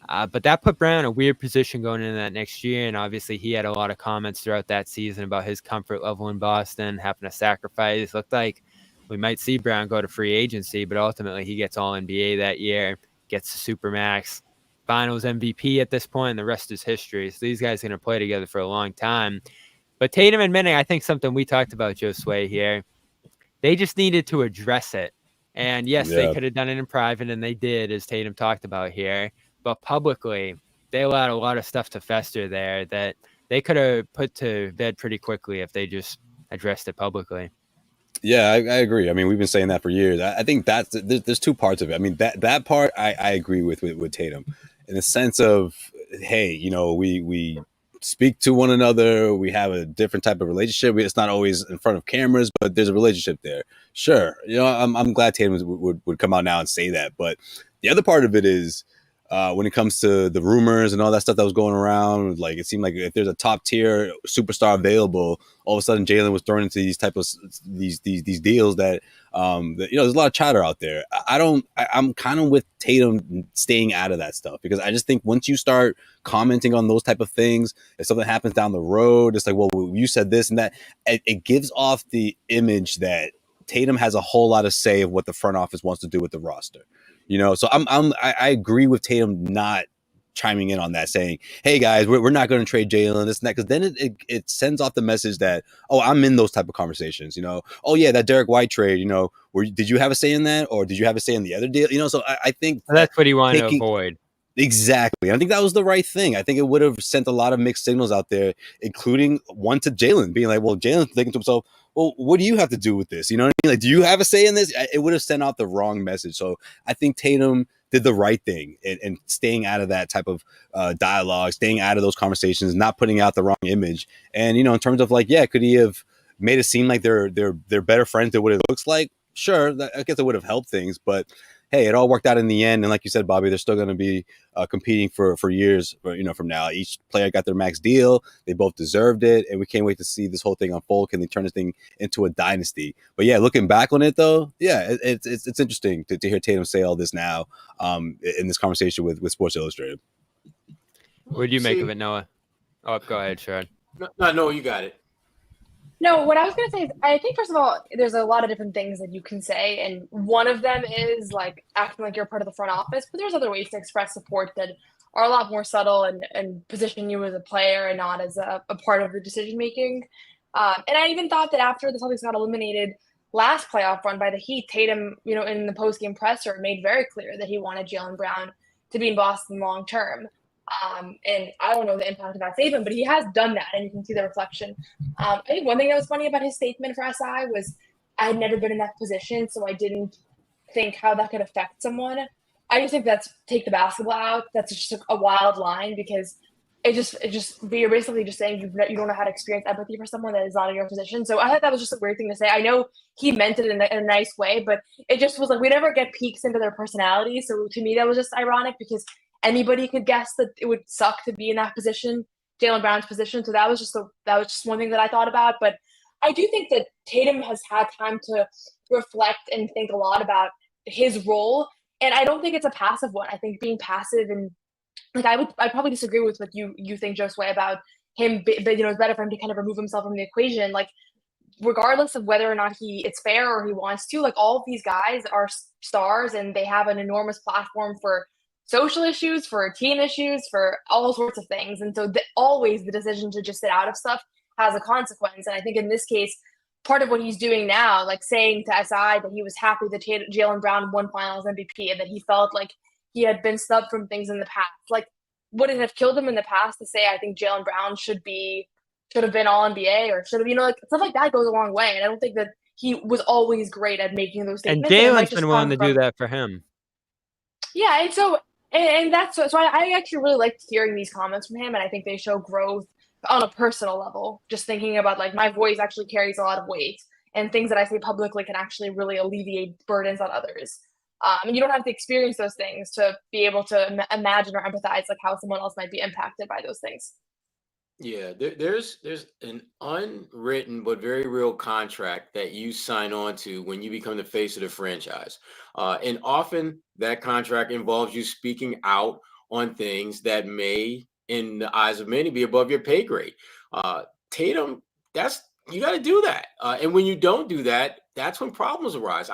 But that put Brown in a weird position going into that next year. And obviously he had a lot of comments throughout that season about his comfort level in Boston, having to sacrifice. Looked like we might see Brown go to free agency, but ultimately he gets all NBA that year, gets the Supermax, finals MVP at this point, and the rest is history. So these guys are going to play together for a long time. But Tatum admitting, I think something we talked about, Josue, here, they just needed to address it. And yes, they could have done it in private, and they did, as Tatum talked about here. But publicly, they allowed a lot of stuff to fester there that they could have put to bed pretty quickly if they just addressed it publicly. Yeah, I agree. I mean, we've been saying that for years. I think there's two parts of it. I mean, that part I agree with Tatum in the sense of, hey, you know, we speak to one another. We have a different type of relationship. It's not always in front of cameras, but there's a relationship there. Sure. You know, I'm glad Tatum would come out now and say that. But the other part of it is, when it comes to the rumors and all that stuff that was going around. Like, it seemed like if there's a top tier superstar available, all of a sudden Jaylen was thrown into these type of these deals that, there's a lot of chatter out there. I'm kind of with Tatum staying out of that stuff, because I just think once you start commenting on those type of things, if something happens down the road, it's like, well, you said this and that. It gives off the image that Tatum has a whole lot of say of what the front office wants to do with the roster. So I agree with Tatum not chiming in on that, saying, hey guys, we're not going to trade Jaylen, this and that, because then it sends off the message that, oh, I'm in those type of conversations. Oh yeah, that Derrick White trade, did you have a say in that, or did you have a say in the other deal? So I think that's what he wanted to avoid. Exactly. I think that was the right thing. I think it would have sent a lot of mixed signals out there, including one to Jaylen, being like, well, Jaylen's thinking to himself, well, what do you have to do with this? You know what I mean? Like, do you have a say in this? It would have sent out the wrong message. So I think Tatum did the right thing and staying out of that type of dialogue, staying out of those conversations, not putting out the wrong image. And, in terms of like, yeah, could he have made it seem like they're better friends than what it looks like? Sure. I guess it would have helped things, but hey, it all worked out in the end. And like you said, Bobby, they're still going to be competing for years, from now. Each player got their max deal. They both deserved it. And we can't wait to see this whole thing unfold. Can they turn this thing into a dynasty? But yeah, looking back on it though, yeah, it's interesting to hear Tatum say all this now in this conversation with Sports Illustrated. What do you make of it, Noah? Oh, go ahead, Sherrod. No, you got it. No, what I was going to say is, I think, first of all, there's a lot of different things that you can say. And one of them is like acting like you're part of the front office. But there's other ways to express support that are a lot more subtle and position you as a player and not as a part of the decision making. And I even thought that after the Celtics got eliminated last playoff run by the Heat, Tatum, in the post-game presser made very clear that he wanted Jaylen Brown to be in Boston long term. And I don't know the impact of that statement, but he has done that, and you can see the reflection. I think one thing that was funny about his statement for SI was, I had never been in that position, so I didn't think how that could affect someone. I just think that's take the basketball out. That's just a wild line, because you're basically just saying you don't know how to experience empathy for someone that is not in your position. So I thought that was just a weird thing to say. I know he meant it in a nice way, but it just was like, we never get peeks into their personality. So to me, that was just ironic, because anybody could guess that it would suck to be in that position, Jaylen Brown's position. So that was just one thing that I thought about. But I do think that Tatum has had time to reflect and think a lot about his role. And I don't think it's a passive one. I think being passive, and like I probably disagree with what you think, Josue, about him, but it's better for him to kind of remove himself from the equation. Like, regardless of whether or not it's fair or he wants to, like, all of these guys are stars and they have an enormous platform for social issues, for team issues, for all sorts of things. And so always the decision to just sit out of stuff has a consequence. And I think in this case, part of what he's doing now, like saying to SI that he was happy that Jaylen Brown won Finals MVP and that he felt like he had been snubbed from things in the past. Like, would it have killed him in the past to say, I think Jaylen Brown should have been all NBA, or should have, like, stuff like that goes a long way. And I don't think that he was always great at making those statements. And Jaylen's been willing to do that for him. Yeah. And so, and that's so I actually really liked hearing these comments from him. And I think they show growth on a personal level, just thinking about, like, my voice actually carries a lot of weight, and things that I say publicly can actually really alleviate burdens on others. And you don't have to experience those things to be able to imagine or empathize, like, how someone else might be impacted by those things. Yeah, there's an unwritten but very real contract that you sign on to when you become the face of the franchise. And often that contract involves you speaking out on things that may, in the eyes of many, be above your pay grade. Tatum, you got to do that. And when you don't do that, that's when problems arise.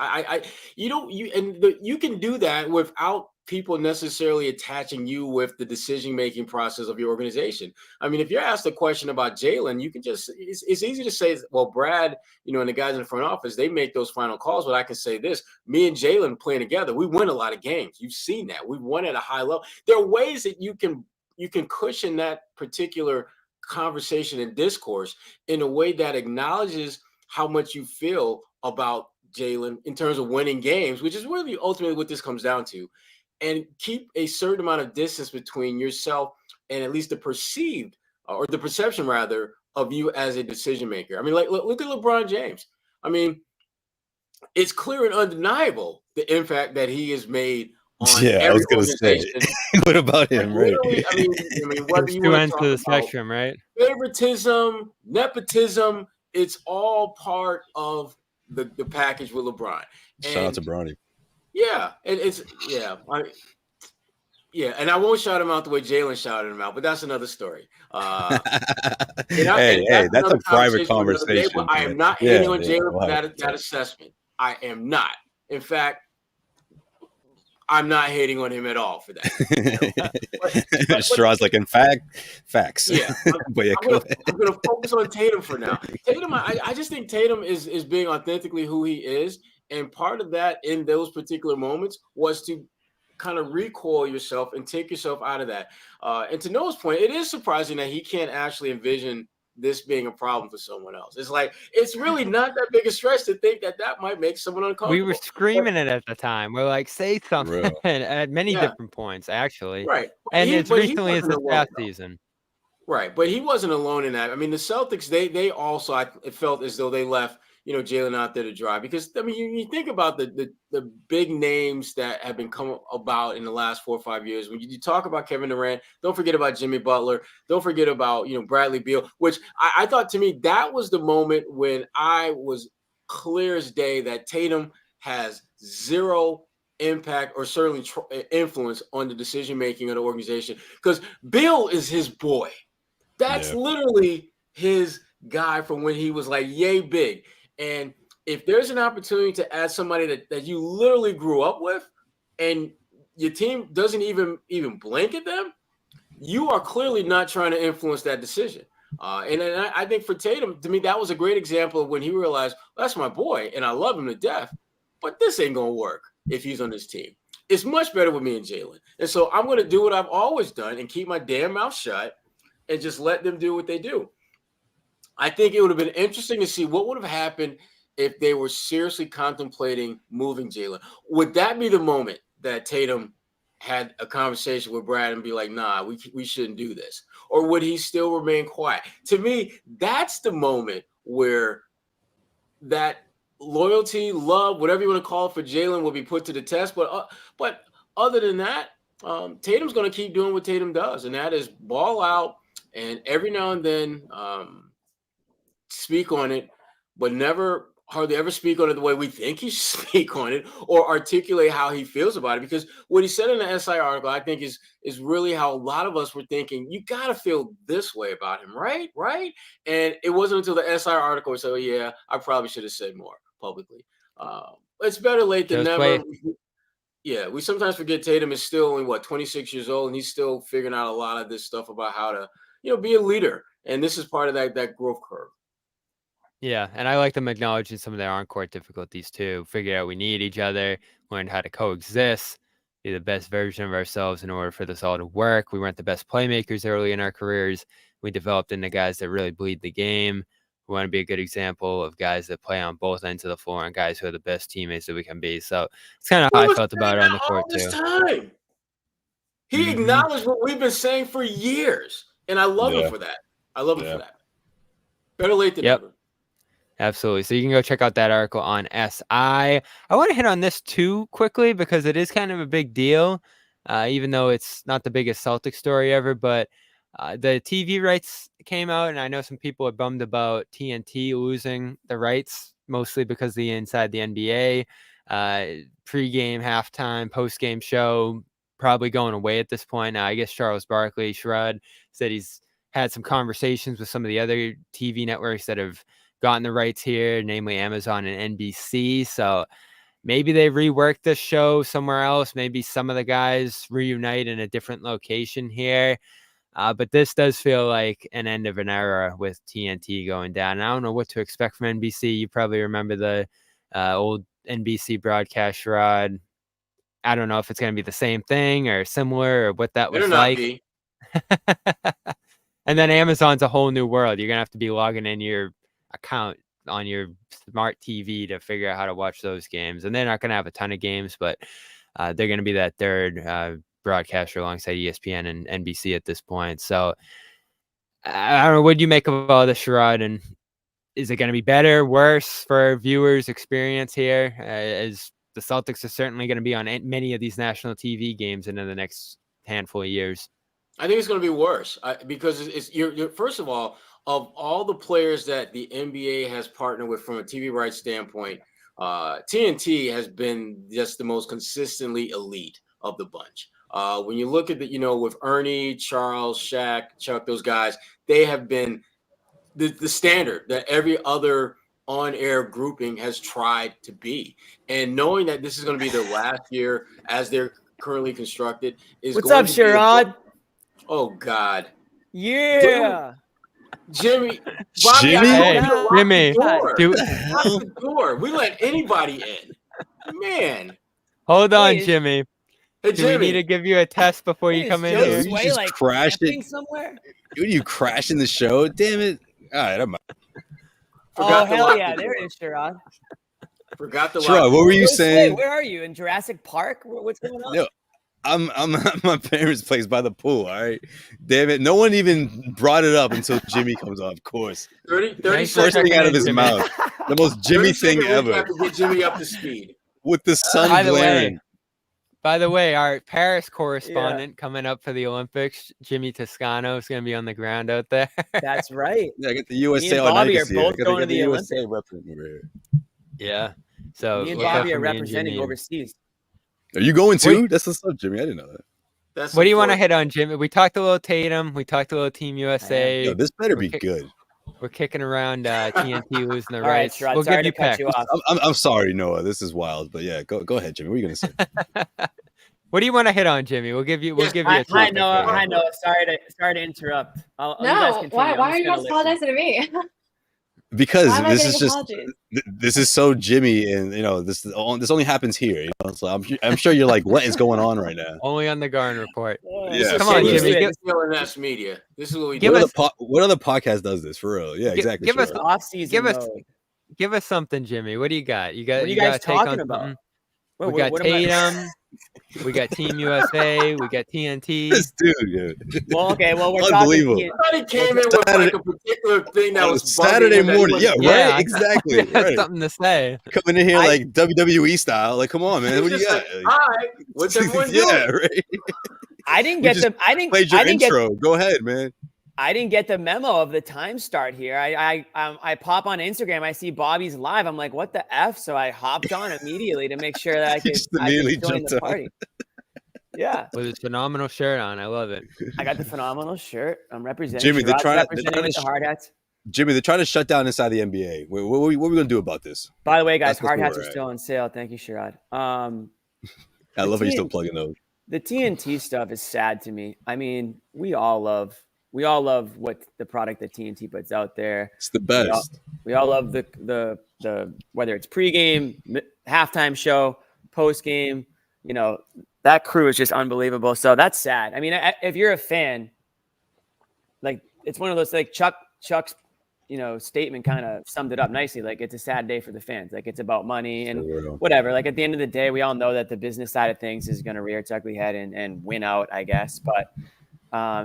You can do that without people necessarily attaching you with the decision-making process of your organization. I mean, if you're asked a question about Jaylen, you can it's easy to say, well, Brad, and the guys in the front office, they make those final calls. But I can say this, me and Jaylen playing together, we win a lot of games. You've seen that. We've won at a high level. There are ways that you can cushion that particular conversation and discourse in a way that acknowledges how much you feel about Jaylen in terms of winning games, which is really ultimately what this comes down to. And keep a certain amount of distance between yourself and at least the perceived, or the perception rather, of you as a decision maker. I mean, like, look at LeBron James. I mean, it's clear and undeniable the impact that he has made on Yeah, I was every gonna say. organization. What about him? Right. Literally, I mean, whether There's you two want to ends talk to the about spectrum, right? favoritism, nepotism, it's all part of the package with LeBron. Shout out to And Bronny. yeah, and I won't shout him out the way Jaylen shouted him out, but that's another story. Hey, that's another a private for another day, conversation. but I am not hating on Jaylen for that assessment. I am not. In fact, I'm not hating on him at all for that. Sherrod's like, in fact, facts. Yeah, I'm going to focus on Tatum for now. Tatum, I just think Tatum is being authentically who he is, and part of that in those particular moments was to kind of recoil yourself and take yourself out of that. And to Noah's point, it is surprising that he can't actually envision this being a problem for someone else. It's like, it's really not that big a stretch to think that might make someone uncomfortable. We were screaming it at the time. We're like, say something at many different points, actually. Right. And it's recently as this past season. Right. But he wasn't alone in that. I mean, the Celtics, they also, it felt as though they left, Jaylen out there to dry, because I mean, you think about the big names that have been come about in the last 4 or 5 years. When you talk about Kevin Durant, don't forget about Jimmy Butler. Don't forget about, Bradley Beal, which I thought, to me, that was the moment when I was clear as day that Tatum has zero impact or certainly influence on the decision-making of the organization, because Bill is his boy. That's literally his guy from when he was like yay big. And if there's an opportunity to add somebody that you literally grew up with and your team doesn't even blink at them, you are clearly not trying to influence that decision. And I think for Tatum, to me, that was a great example of when he realized, well, that's my boy and I love him to death, but this ain't going to work if he's on this team. It's much better with me and Jaylen. And so I'm going to do what I've always done and keep my damn mouth shut and just let them do what they do. I think it would have been interesting to see what would have happened if they were seriously contemplating moving Jaylen. Would that be the moment that Tatum had a conversation with Brad and be like, nah, we shouldn't do this? Or would he still remain quiet? To me, that's the moment where that loyalty, love, whatever you want to call it for Jaylen will be put to the test. But other than that, Tatum's going to keep doing what Tatum does, and that is ball out and every now and then speak on it, but hardly ever speak on it the way we think he should speak on it or articulate how he feels about it. Because what he said in the SI article, I think is really how a lot of us were thinking, you got to feel this way about him, right? Right. And it wasn't until the SI article we said, oh, yeah, I probably should have said more publicly. It's better late than never. Yeah, we sometimes forget Tatum is still only 26 years old, and he's still figuring out a lot of this stuff about how to, be a leader. And this is part of that growth curve. Yeah, and I like them acknowledging some of their on-court difficulties too. Figure out we need each other, learn how to coexist, be the best version of ourselves in order for this all to work. We weren't the best playmakers early in our careers. We developed into guys that really bleed the game. We want to be a good example of guys that play on both ends of the floor and guys who are the best teammates that we can be. So it's kind of how I felt about it on the court too. Time. He acknowledged what we've been saying for years, and I love him for that. I love him for that. Better late than never. Absolutely. So you can go check out that article on SI. I want to hit on this too quickly because it is kind of a big deal, even though it's not the biggest Celtic story ever. But the TV rights came out, and I know some people are bummed about TNT losing the rights, mostly because inside the NBA pregame, halftime, postgame show probably going away at this point. Now, I guess Charles Barkley, Sherrod, said he's had some conversations with some of the other TV networks that have gotten the rights here, namely Amazon and NBC. So maybe they rework this show somewhere else. Maybe some of the guys reunite in a different location here. But this does feel like an end of an era with TNT going down. And I don't know what to expect from NBC. You probably remember the old NBC broadcast, Sherrod. I don't know if it's going to be the same thing or similar or what that was like. And then Amazon's a whole new world. You're going to have to be logging in your account on your smart TV to figure out how to watch those games. And they're not going to have a ton of games, but they're going to be that third broadcaster alongside ESPN and NBC at this point. So I don't know. What do you make of all this, Sherrod? And is it going to be better, worse for viewers' experience here? As the Celtics are certainly going to be on many of these national TV games in the next handful of years. I think it's going to be worse because you're first of all the players that the NBA has partnered with from a TV rights standpoint, TNT has been just the most consistently elite of the bunch. When you look at with Ernie, Charles, Shaq, Chuck, those guys, they have been the standard that every other on-air grouping has tried to be. And knowing that this is going to be their last year as they're currently constructed is What's going up, to be Sherrod? Oh God. Yeah. Jimmy, Bobby, Jimmy? Jimmy, lock the door. We let anybody in. Man. Hold on, Wait, Jimmy. Hey, Do we need to give you a test before you come in here? You just crashed it. Somewhere? Dude, you crashing the show? Damn it. All right, I'm Oh, hell yeah. There it is, Sherrod. Forgot the Sherrod, what were you saying? Where are you? In Jurassic Park? What's going on? No, I'm at my parents' place by the pool, all right? Damn it. No one even brought it up until Jimmy comes on, of course. 30 First thing out of his mouth. The most Jimmy thing ever. Have to get Jimmy up to speed. With the sun glaring. By the way, our Paris correspondent coming up for the Olympics, Jimmy Toscano, is going to be on the ground out there. That's right. Yeah, I got the USA. Me and Bobby are both going to the USA Olympics. representing over here. Yeah. So me and look out Bobby for are me and representing Jimmy. overseas. Are you going too? That's the stuff, Jimmy. I didn't know that. What do you want to hit on, Jimmy? We talked a little Tatum. We talked a little Team USA. Yo, this better be good. We're kicking around TNT losing the All right, rights. Sherrod, We'll sorry give you to cut picks. you off. I'm sorry, Noah. This is wild, but yeah, go ahead, Jimmy. What are you gonna say? What do you want to hit on, Jimmy? We'll give you. A Hi, topic Noah. here. Hi, Noah. Sorry to interrupt. You guys No, continue. why I'm are just you gonna guys listen. apologizing to me? Because Why am I this getting is just apologies? this is so Jimmy, and this only happens here. So I'm sure you're like, what is going on right now? Only on the Garn Report. Yeah, Come on, Jimmy. This is media. This is what we Give do. us- What other podcast does this for real? Yeah, exactly. give us sure. Off-season mode. Give us something, Jimmy. What do you got? What are you got guys a take talking on about? something? What- We got what am I- Tatum. We got Team USA. We got TNT. This dude. Well, okay. Well, we're Unbelievable. talking. I thought he came in with like a particular thing that was Saturday bugging him that he morning. was- Yeah, Yeah, right. Exactly. I had Right. something to say. Coming in here like WWE style. Like, come on, man. He What was do you just got? like, all right, what's everyone doing? Yeah, right. I didn't We get just the. I didn't. Played your I didn't get. intro. Go ahead, man. I didn't get the memo of the time start here. I pop on Instagram. I see Bobby's live. I'm like, what the F? So I hopped on immediately to make sure that I could Just immediately join jumped the on. party. Yeah, With his phenomenal shirt on. I love it. I got the phenomenal shirt. I'm representing. Jimmy, they're Sherrod's trying to representing with the hard hats. Jimmy, they're trying to shut down inside the NBA. What are we going to do about this? By the way, guys, That's what hard we're hats are at. still on sale. Thank you, Sherrod. I love how you're still plugging those. The TNT stuff is sad to me. I mean, we all love what the product that TNT puts out there. It's the best. We all love the whether it's pregame, halftime show, postgame. You know, that crew is just unbelievable. So that's sad. I mean, if you're a fan, like it's one of those like Chuck's statement kind of summed it up nicely. Like it's a sad day for the fans. Like it's about money and whatever. Like at the end of the day, we all know that the business side of things is going to rear its ugly head and win out, I guess. But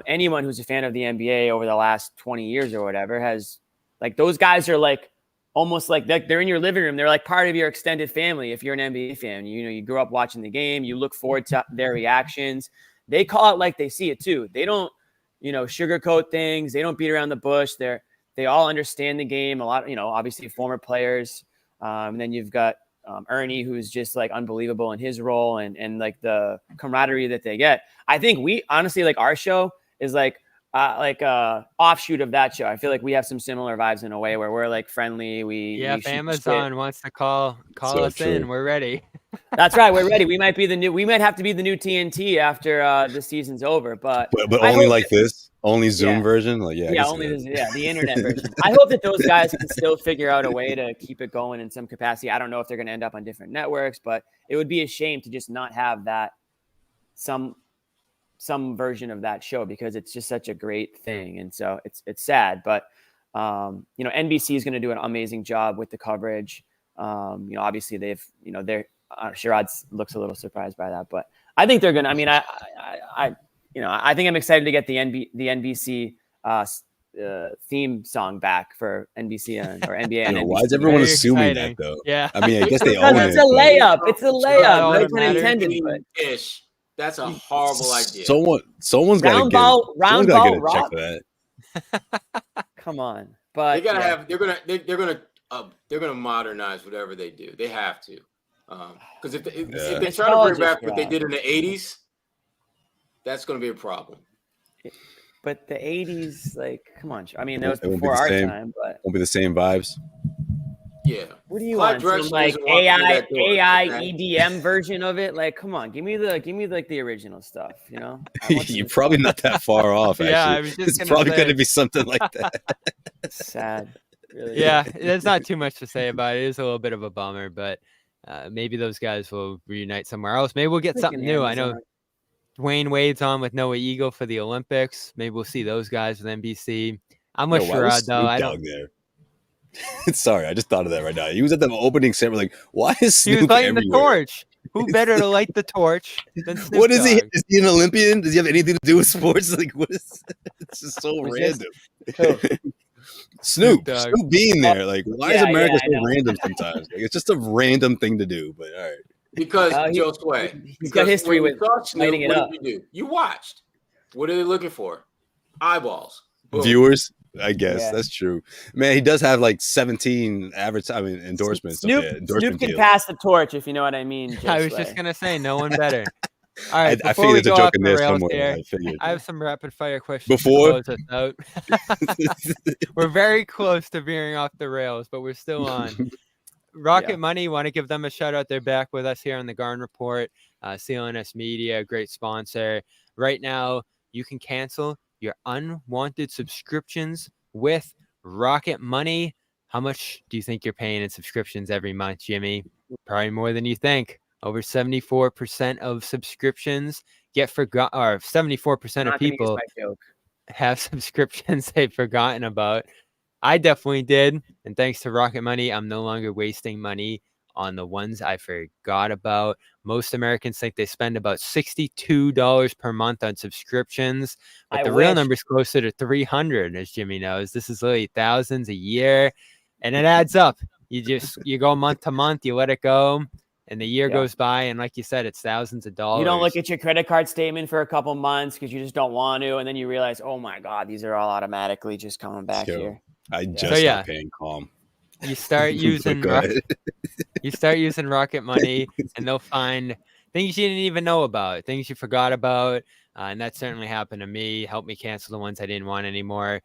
anyone who's a fan of the NBA over the last 20 years or whatever has like those guys are like almost like they're in your living room. They're like part of your extended family. If you're an NBA fan, you grew up watching the game, you look forward to their reactions. They call it like they see it too. They don't, sugarcoat things. They don't beat around the bush. They all understand the game. A lot, obviously former players. And then you've got Ernie, who's just like unbelievable in his role and like the camaraderie that they get. I think we honestly like our show is like a offshoot of that show. I feel like we have some similar vibes in a way where we're like friendly. If Amazon wants to call So us true. in, we're ready. That's right. We're ready. We might have to be the new TNT after the season's over, but only like this, only Zoom version. Like, I can only see that. the internet version. I hope that those guys can still figure out a way to keep it going in some capacity. I don't know if they're going to end up on different networks, but it would be a shame to just not have that some version of that show because it's just such a great thing. And so it's sad, but NBC is going to do an amazing job with the coverage. Obviously they're Sherrod looks a little surprised by that, but I think they're going to, I think I'm excited to get the NBC theme song back for NBC or NBA on NBC. Why is everyone Very assuming exciting. that though? Yeah. I mean, I guess they Because own it's it. a layup. It's a layup. all No that pun matters. intended. But Ish. That's a horrible idea. Someone's got to round get ball, a check rock. for that. Come on, but they gotta have. They're gonna modernize whatever they do. They have to, because if they try to bring back what they did in the '80s, that's gonna be a problem. But the '80s, like, come on. I mean, that was before our time, but won't be the same vibes. Yeah. What do you want? Some, like AI EDM version of it? Like, come on, give me like the original stuff. You know, you're probably not that far off. Actually. Yeah, I was just it's probably going to be something like that. Sad. Really. Yeah, there's not too much to say about it. It is a little bit of a bummer, but maybe those guys will reunite somewhere else. Maybe we'll get something new. I know Dwayne Wade's on with Noah Eagle for the Olympics. Maybe we'll see those guys with NBC. I'm with Sherrod, though. I don't. There? Sorry, I just thought of that right now. He was at the opening ceremony. Like, why is Snoop He was lighting everywhere? the torch. Who better to light the torch than Snoop What is he? Dogg? Is he an Olympian? Does he have anything to do with sports? Like, what is? It's just so random. Snoop being there. Like, why is America so random sometimes? Like, it's just a random thing to do. But all right. Because Josue, he's got history with lighting it up. What did you do? You watched. What are they looking for? Eyeballs. Boom. Viewers. I guess that's true. Man, he does have like 17 endorsements. Snoop can pass the torch, if you know what I mean. I was just gonna say, no one better. All right, I before we figured go a off joke in the there rails somewhere. here, I have some rapid fire questions before. To close us out. We're very close to veering off the rails, but we're still on. Rocket Money, want to give them a shout out. They're back with us here on the Garden Report. CLNS Media, great sponsor. Right now, you can cancel your unwanted subscriptions with Rocket Money. How much do you think you're paying in subscriptions every month, Jimmy? Probably more than you think. Over 74% of subscriptions get forgotten, or 74% of people have subscriptions they've forgotten about. I definitely did. And thanks to Rocket Money, I'm no longer wasting money on the ones I forgot about. Most Americans think they spend about $62 per month on subscriptions, but the real number is closer to $300, as Jimmy knows. This is literally thousands a year, and it adds up. You go month to month, you let it go, and the year goes by, and like you said, it's thousands of dollars. You don't look at your credit card statement for a couple months because you just don't want to, and then you realize, oh my God, these are all automatically just coming back here. I just stopped paying Calm. You start using Rocket Money, and they'll find things you didn't even know about, things you forgot about, and that certainly happened to me. Helped me cancel the ones I didn't want anymore.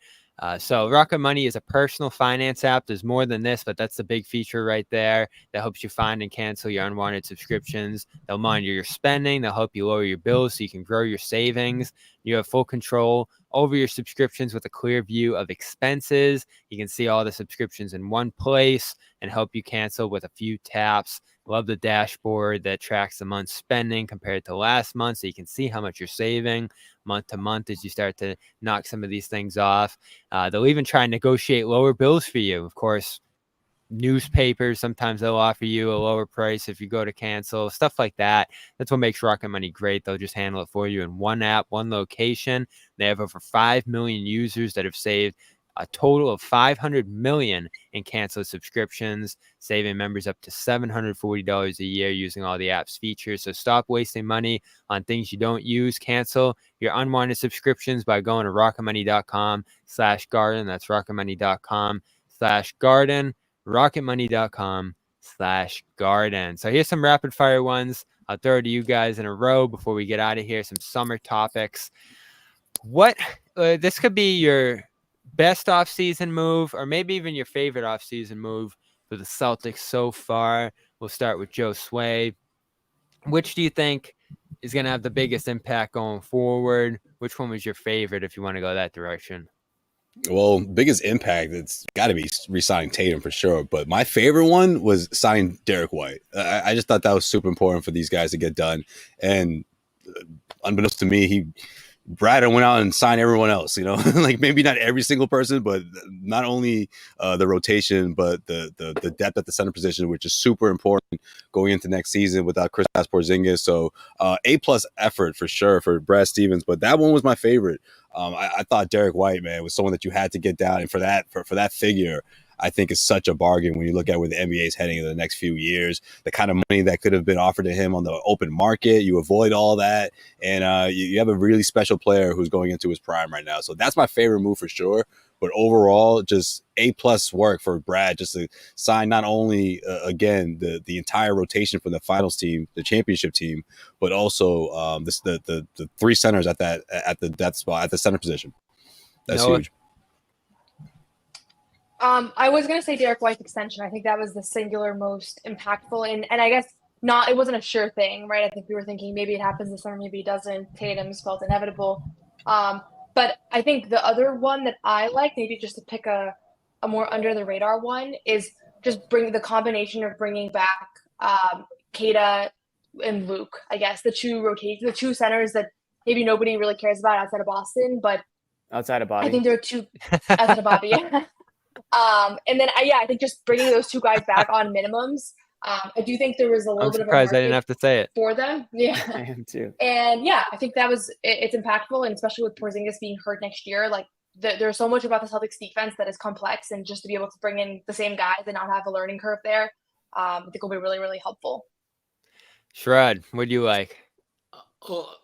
So Rocket Money is a personal finance app. There's more than this, but that's the big feature right there that helps you find and cancel your unwanted subscriptions. They'll monitor your spending. They'll help you lower your bills so you can grow your savings. You have full control over your subscriptions with a clear view of expenses. You can see all the subscriptions in one place and help you cancel with a few taps. Love the dashboard that tracks the month's spending compared to last month, so you can see how much you're saving month to month as you start to knock some of these things off. They'll even try and negotiate lower bills for you. Of course, newspapers, sometimes they'll offer you a lower price if you go to cancel, stuff like that. That's what makes Rocket Money great. They'll just handle it for you in one app, one location. They have over 5 million users that have saved a total of 500 million in canceled subscriptions, saving members up to $740 a year using all the app's features. So stop wasting money on things you don't use. Cancel your unwanted subscriptions by going to rocketmoney.com/garden. That's rocketmoney.com/garden. rocketmoney.com/garden. So here's some rapid fire ones. I'll throw it to you guys in a row before we get out of here. Some summer topics. What this could be your best offseason move, or maybe even your favorite offseason move for the Celtics so far. We'll start with Josue. Which do you think is going to have the biggest impact going forward? Which one was your favorite if you want to go that direction? Well, biggest impact, it's got to be re-signing Tatum for sure. But my favorite one was signing Derrick White. I just thought that was super important for these guys to get done. And unbeknownst to me, he Brad went out and signed everyone else, like maybe not every single person, but not only the rotation, but the depth at the center position, which is super important going into next season without Kristaps Porzingis. So A+ effort for sure for Brad Stevens, but that one was my favorite. I thought Derrick White, man, was someone that you had to get down, and for that figure, I think is such a bargain when you look at where the NBA is heading in the next few years. The kind of money that could have been offered to him on the open market, you avoid all that, and you have a really special player who's going into his prime right now. So that's my favorite move for sure. But overall, just A+ work for Brad, just to sign not only again the entire rotation from the finals team, the championship team, but also the three centers at the depth spot at the center position. That's huge. I was going to say Derrick White's extension. I think that was the singular most impactful. And I guess it wasn't a sure thing, right? I think we were thinking maybe it happens this summer, maybe it doesn't. Tatum's felt inevitable. But I think the other one that I like, maybe just to pick a more under the radar one, is just bring the combination of bringing back Kata and Luke, I guess, the two centers that maybe nobody really cares about outside of Boston, but outside of Bobby. I think there are two outside of Bobby. Yeah. And then I think just bringing those two guys back on minimums. I do think there was a little bit of a surprised I didn't have to say it for them. Yeah, I am too. And I think that it's impactful, and especially with Porzingis being hurt next year, like there's so much about the Celtics defense that is complex, and just to be able to bring in the same guys and not have a learning curve there, I think will be really, really helpful. Sherrod, what do you like? Well,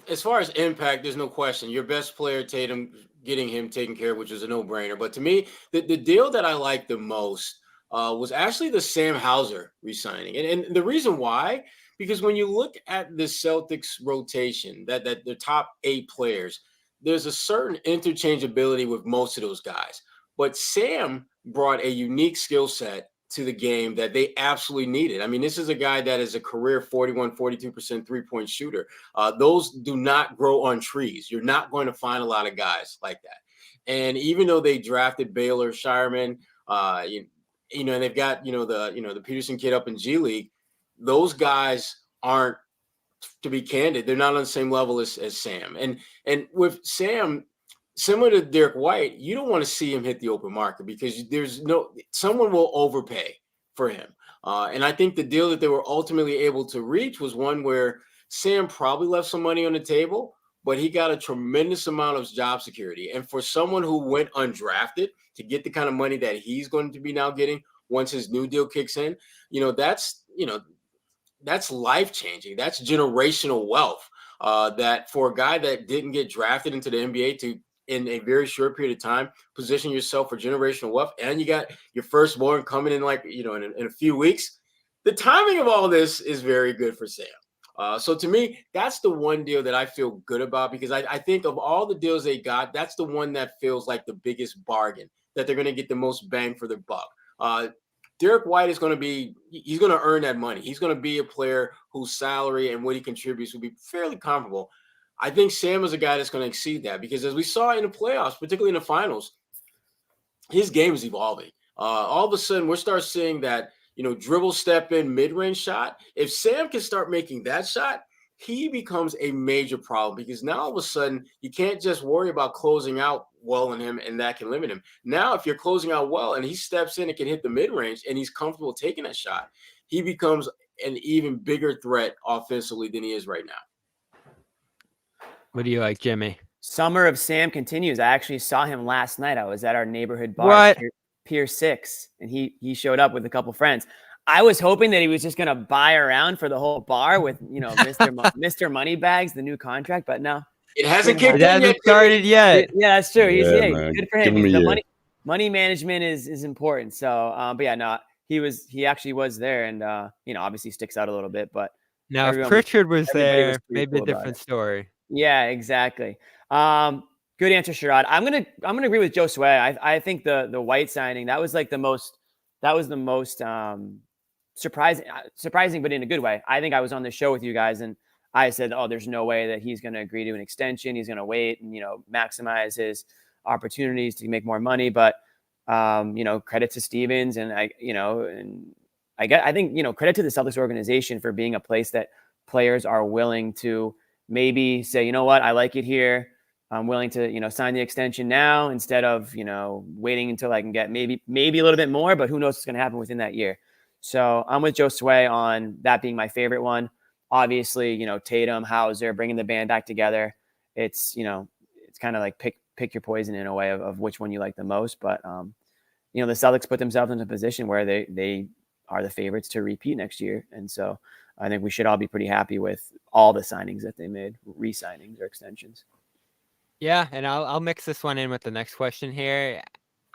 as far as impact, there's no question. Your best player, Tatum, getting him taken care of, which is a no-brainer. But to me, the deal that I like the most was actually the Sam Hauser re-signing. And the reason why, because when you look at the Celtics rotation, that the top 8 players, there's a certain interchangeability with most of those guys. But Sam brought a unique skill set to the game that they absolutely needed. I mean, this is a guy that is a career 41, 42% three-point shooter. Those do not grow on trees. You're not going to find a lot of guys like that. And even though they drafted Baylor, Shireman, and they've got, the Peterson kid up in G League, those guys aren't, to be candid, they're not on the same level as Sam. And with Sam, similar to Derrick White, you don't want to see him hit the open market because someone will overpay for him. And I think the deal that they were ultimately able to reach was one where Sam probably left some money on the table, but he got a tremendous amount of job security. And for someone who went undrafted to get the kind of money that he's going to be now getting once his new deal kicks in, that's life-changing. That's generational wealth that for a guy that didn't get drafted into the NBA to, in a very short period of time, position yourself for generational wealth, and you got your firstborn coming in in a few weeks. The timing of all this is very good for Sam. So to me, that's the one deal that I feel good about because I think of all the deals they got, that's the one that feels like the biggest bargain, that they're going to get the most bang for their buck. Derrick White he's going to earn that money. He's going to be a player whose salary and what he contributes will be fairly comparable. I think Sam is a guy that's going to exceed that because as we saw in the playoffs, particularly in the finals, his game is evolving. All of a sudden, we're start seeing that, dribble, step in, mid-range shot. If Sam can start making that shot, he becomes a major problem because now all of a sudden you can't just worry about closing out well on him and that can limit him. Now, if you're closing out well and he steps in and can hit the mid-range and he's comfortable taking that shot, he becomes an even bigger threat offensively than he is right now. What do you like, Jimmy? Summer of Sam continues. I actually saw him last night. I was at our neighborhood bar, Pier 6, and he showed up with a couple friends. I was hoping that he was just going to buy around for the whole bar with, Mr. Moneybags, the new contract, but no. It hasn't kicked in yet. It hasn't started yet. Yeah, that's true. He's man. good for him. The money management is important. So, but yeah, no, he actually was there and, obviously sticks out a little bit, but now if Pritchard was there, maybe a different story. Yeah, exactly. Good answer, Sherrod. I'm gonna agree with Josue. I think the White signing that was the most surprising, but in a good way. I think I was on the show with you guys, and I said, "Oh, there's no way that he's going to agree to an extension. He's going to wait and maximize his opportunities to make more money." But credit to Stevens, and I think credit to the Celtics organization for being a place that players are willing to maybe say, you know what, I like it here. I'm willing to, sign the extension now instead of, waiting until I can get maybe a little bit more, but who knows what's going to happen within that year. So I'm with Josue on that being my favorite one. Obviously, Tatum, Hauser, bringing the band back together. It's kind of like pick your poison in a way of which one you like the most. But, the Celtics put themselves in a position where they are the favorites to repeat next year. And so I think we should all be pretty happy with all the signings that they made, re-signings or extensions. Yeah, and I'll mix this one in with the next question here.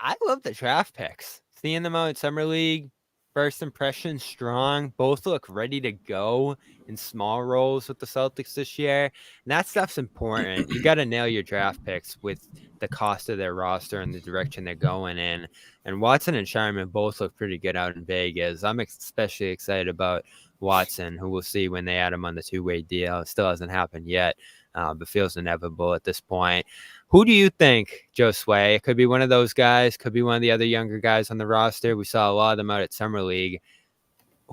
I love the draft picks. Seeing them out in Summer League, first impression strong. Both look ready to go in small roles with the Celtics this year. And that stuff's important. You got to nail your draft picks with the cost of their roster and the direction they're going in. And Watson and Sharman both look pretty good out in Vegas. I'm especially excited about Watson, who we'll see when they add him on the two-way deal. It still hasn't happened yet. But feels inevitable at this point. Who do you think, Josue? It could be one of those guys, could be one of the other younger guys on the roster. We saw a lot of them out at Summer League.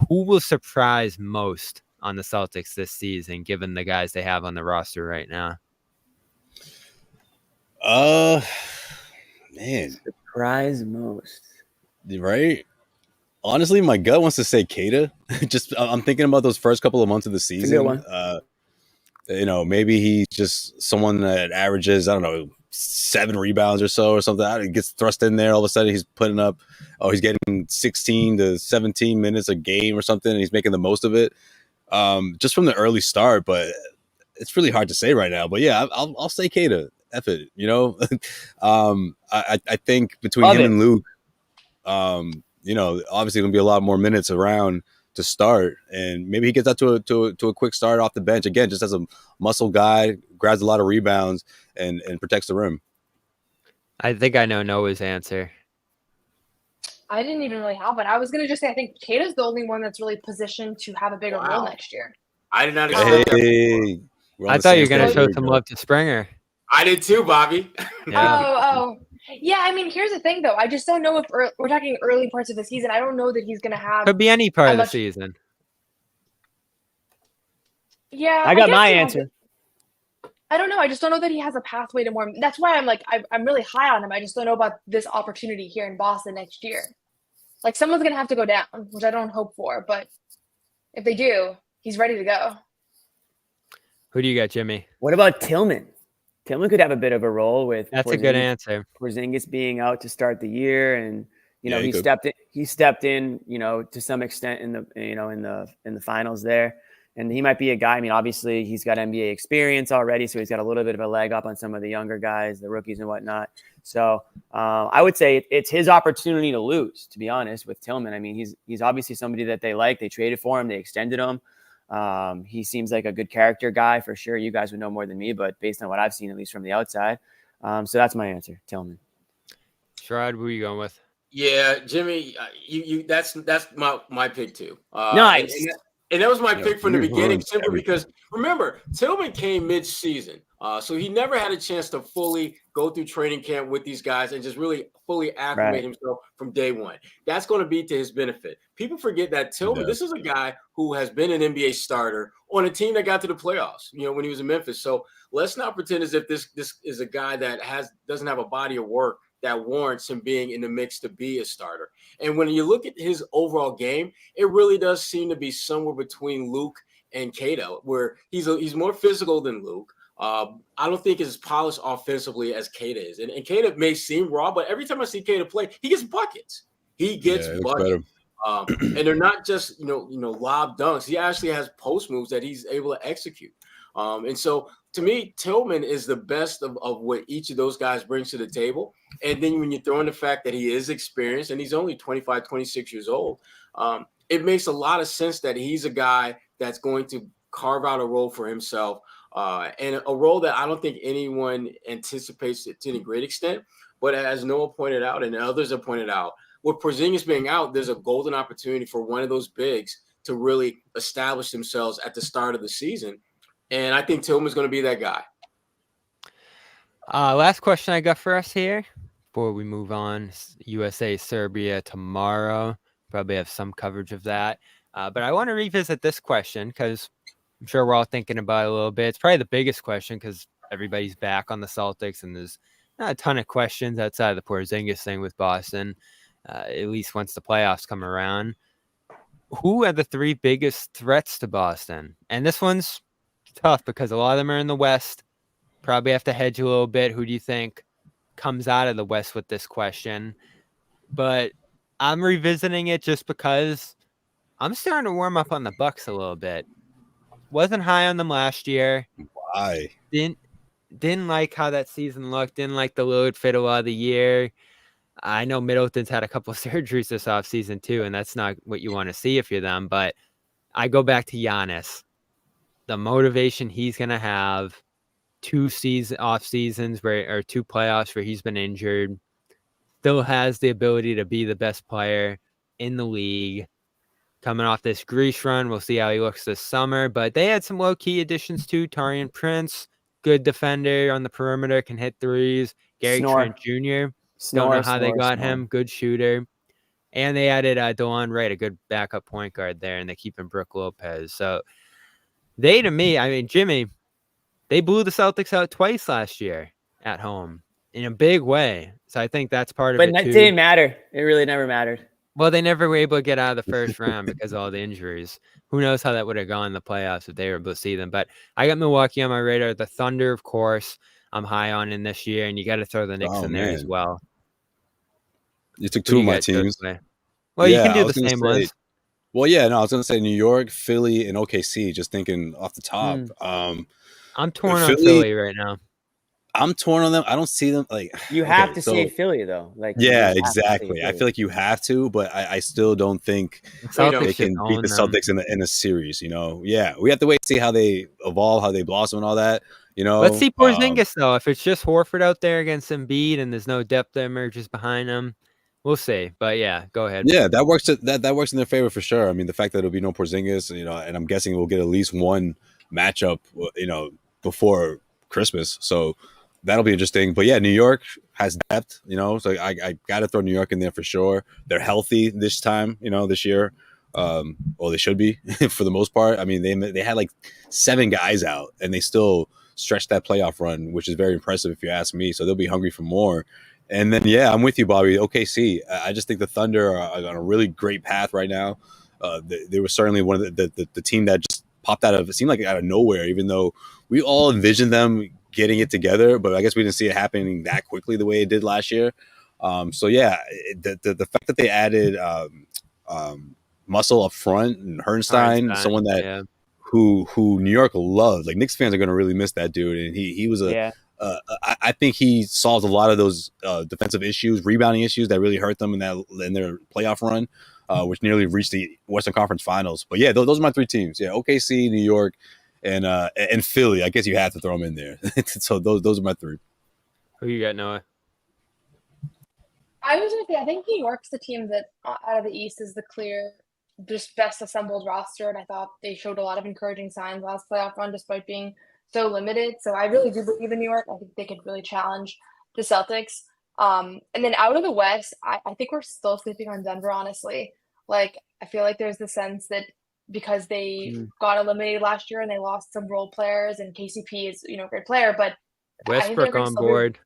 Who will surprise most on the Celtics this season, given the guys they have on the roster right now? Man. Surprise most. Right? Honestly, my gut wants to say Keita. I'm thinking about those first couple of months of the season. It's a good one. Maybe he's just someone that averages, 7 rebounds or so or something. He gets thrust in there. All of a sudden he's he's getting 16 to 17 minutes a game or something. And he's making the most of it just from the early start. But it's really hard to say right now. But yeah, I'll say Keita. F it, I think between him and Luke, obviously going to be a lot more minutes around to start, and maybe he gets out to a quick start off the bench again, just as a muscle guy, grabs a lot of rebounds and protects the rim. I think I know Noah's answer. I didn't even really have one. I was going to just say I think Keita's the only one that's really positioned to have a bigger role next year. I did not expect that. I thought you were going to show some love to Springer. I did too, Bobby. Yeah. Yeah, I mean, here's the thing, though. I just don't know if we're talking early parts of the season. I don't know that he's going to have. Could be any part of the season. Yeah, I got my answer. I don't know. I just don't know that he has a pathway to more. That's why I'm like, I'm really high on him. I just don't know about this opportunity here in Boston next year. Like, someone's going to have to go down, which I don't hope for. But if they do, he's ready to go. Who do you got, Jimmy? What about Tillman? Tillman could have a bit of a role with. That's a good answer. Porzingis being out to start the year, and he stepped in, to some extent in the finals there, and he might be a guy. I mean, obviously he's got NBA experience already, so he's got a little bit of a leg up on some of the younger guys, the rookies and whatnot. So I would say it's his opportunity to lose. To be honest, with Tillman, I mean, he's obviously somebody that they like. They traded for him. They extended him. He seems like a good character guy for sure. You guys would know more than me, but based on what I've seen, at least from the outside. So that's my answer. Tillman. Sherrod, who are you going with? Yeah, Jimmy, that's my pick too. Nice. And that was my pick from the beginning, simply because remember, Tillman came mid-season. So he never had a chance to fully go through training camp with these guys and just really fully acclimate himself from day one. That's going to be to his benefit. People forget that Tillman, this is a guy who has been an NBA starter on a team that got to the playoffs, when he was in Memphis. So let's not pretend as if this is a guy that doesn't have a body of work that warrants him being in the mix to be a starter. And when you look at his overall game, it really does seem to be somewhere between Luke and Keita, where he's more physical than Luke. I don't think as polished offensively as Keita is. And Keita may seem raw, but every time I see Keita play, he gets buckets. He gets buckets. And they're not just, lob dunks. He actually has post moves that he's able to execute. And so to me, Tillman is the best of what each of those guys brings to the table. And then when you throw in the fact that he is experienced and he's only 25, 26 years old, it makes a lot of sense that he's a guy that's going to carve out a role for himself. And a role that I don't think anyone anticipates to any great extent. But as Noah pointed out and others have pointed out, with Porzingis being out, there's a golden opportunity for one of those bigs to really establish themselves at the start of the season. And I think Tillman's going to be that guy. Last question I got for us here before we move on. USA, Serbia tomorrow. Probably have some coverage of that. But I want to revisit this question because I'm sure we're all thinking about it a little bit. It's probably the biggest question because everybody's back on the Celtics, and there's not a ton of questions outside of the Porzingis thing with Boston, at least once the playoffs come around. Who are the 3 biggest threats to Boston? And this one's tough because a lot of them are in the West. Probably have to hedge a little bit. Who do you think comes out of the West with this question? But I'm revisiting it just because I'm starting to warm up on the Bucks a little bit. Wasn't high on them last year. Why? Didn't like how that season looked. Didn't like the load fit a lot of the year. I know Middleton's had a couple of surgeries this offseason too, and that's not what you want to see if you're them. But I go back to Giannis. The motivation he's going to have, 2 off seasons or 2 playoffs where he's been injured, still has the ability to be the best player in the league. Coming off this Greece run, we'll see how he looks this summer. But they had some low-key additions too. Taurean Prince, good defender on the perimeter, can hit threes. Gary Trent Jr., don't know how they got him. Good shooter. And they added DeLon Wright, a good backup point guard there, and they keep in Brook Lopez. So they, to me, I mean, Jimmy, they blew the Celtics out twice last year at home in a big way. So I think that's part of it, too. But it didn't matter. It really never mattered. Well, they never were able to get out of the first round because of all the injuries. Who knows how that would have gone in the playoffs if they were able to see them. But I got Milwaukee on my radar. The Thunder, of course, I'm high on in this year, and you got to throw the Knicks in there as well. You took 2 of my teams. Well, yeah, you can do the same ones. Well, yeah, no, I was going to say New York, Philly, and OKC, just thinking off the top. I'm torn on Philly right now. I'm torn on them. I don't see them like you have to say Philly though. Like yeah, exactly. I feel like you have to, but I still don't think they can beat the Celtics in a series. You know, yeah, we have to wait and see how they evolve, how they blossom, and all that. You know, let's see Porzingis though. If it's just Horford out there against Embiid and there's no depth that emerges behind him, we'll see. But yeah, go ahead. Yeah, that works. That works in their favor for sure. I mean, the fact that it'll be no Porzingis, you know, and I'm guessing we'll get at least one matchup, you know, before Christmas. So that'll be interesting. But yeah, New York has depth, you know, so I got to throw New York in there for sure. They're healthy this time, you know, this year. Well, they should be for the most part. I mean, they had like 7 guys out and they still stretched that playoff run, which is very impressive if you ask me. So they'll be hungry for more. And then, yeah, I'm with you, Bobby. OKC, I just think the Thunder are on a really great path right now. They were certainly one of the team that just popped out of, it seemed like out of nowhere, even though we all envisioned them getting it together, but I guess we didn't see it happening that quickly the way it did last year. So yeah, the fact that they added Muscle up front and Herrnstein, someone that who New York loved. Like Knicks fans are going to really miss that dude, and he was I think he solved a lot of those defensive issues, rebounding issues that really hurt them in their playoff run, which nearly reached the Western Conference Finals. But yeah, those are my 3 teams. Yeah, OKC, New York, and Philly. I guess you have to throw them in there. So those are my 3. Who you got, Noah? I was going to say, I think New York's the team that out of the East is the clear, just best assembled roster. And I thought they showed a lot of encouraging signs last playoff run, despite being so limited. So I really do believe in New York. I think they could really challenge the Celtics. And then out of the West, I think we're still sleeping on Denver, honestly. Like, I feel like there's the sense that because they got eliminated last year and they lost some role players, and KCP is, you know, a great player, but Westbrook on board.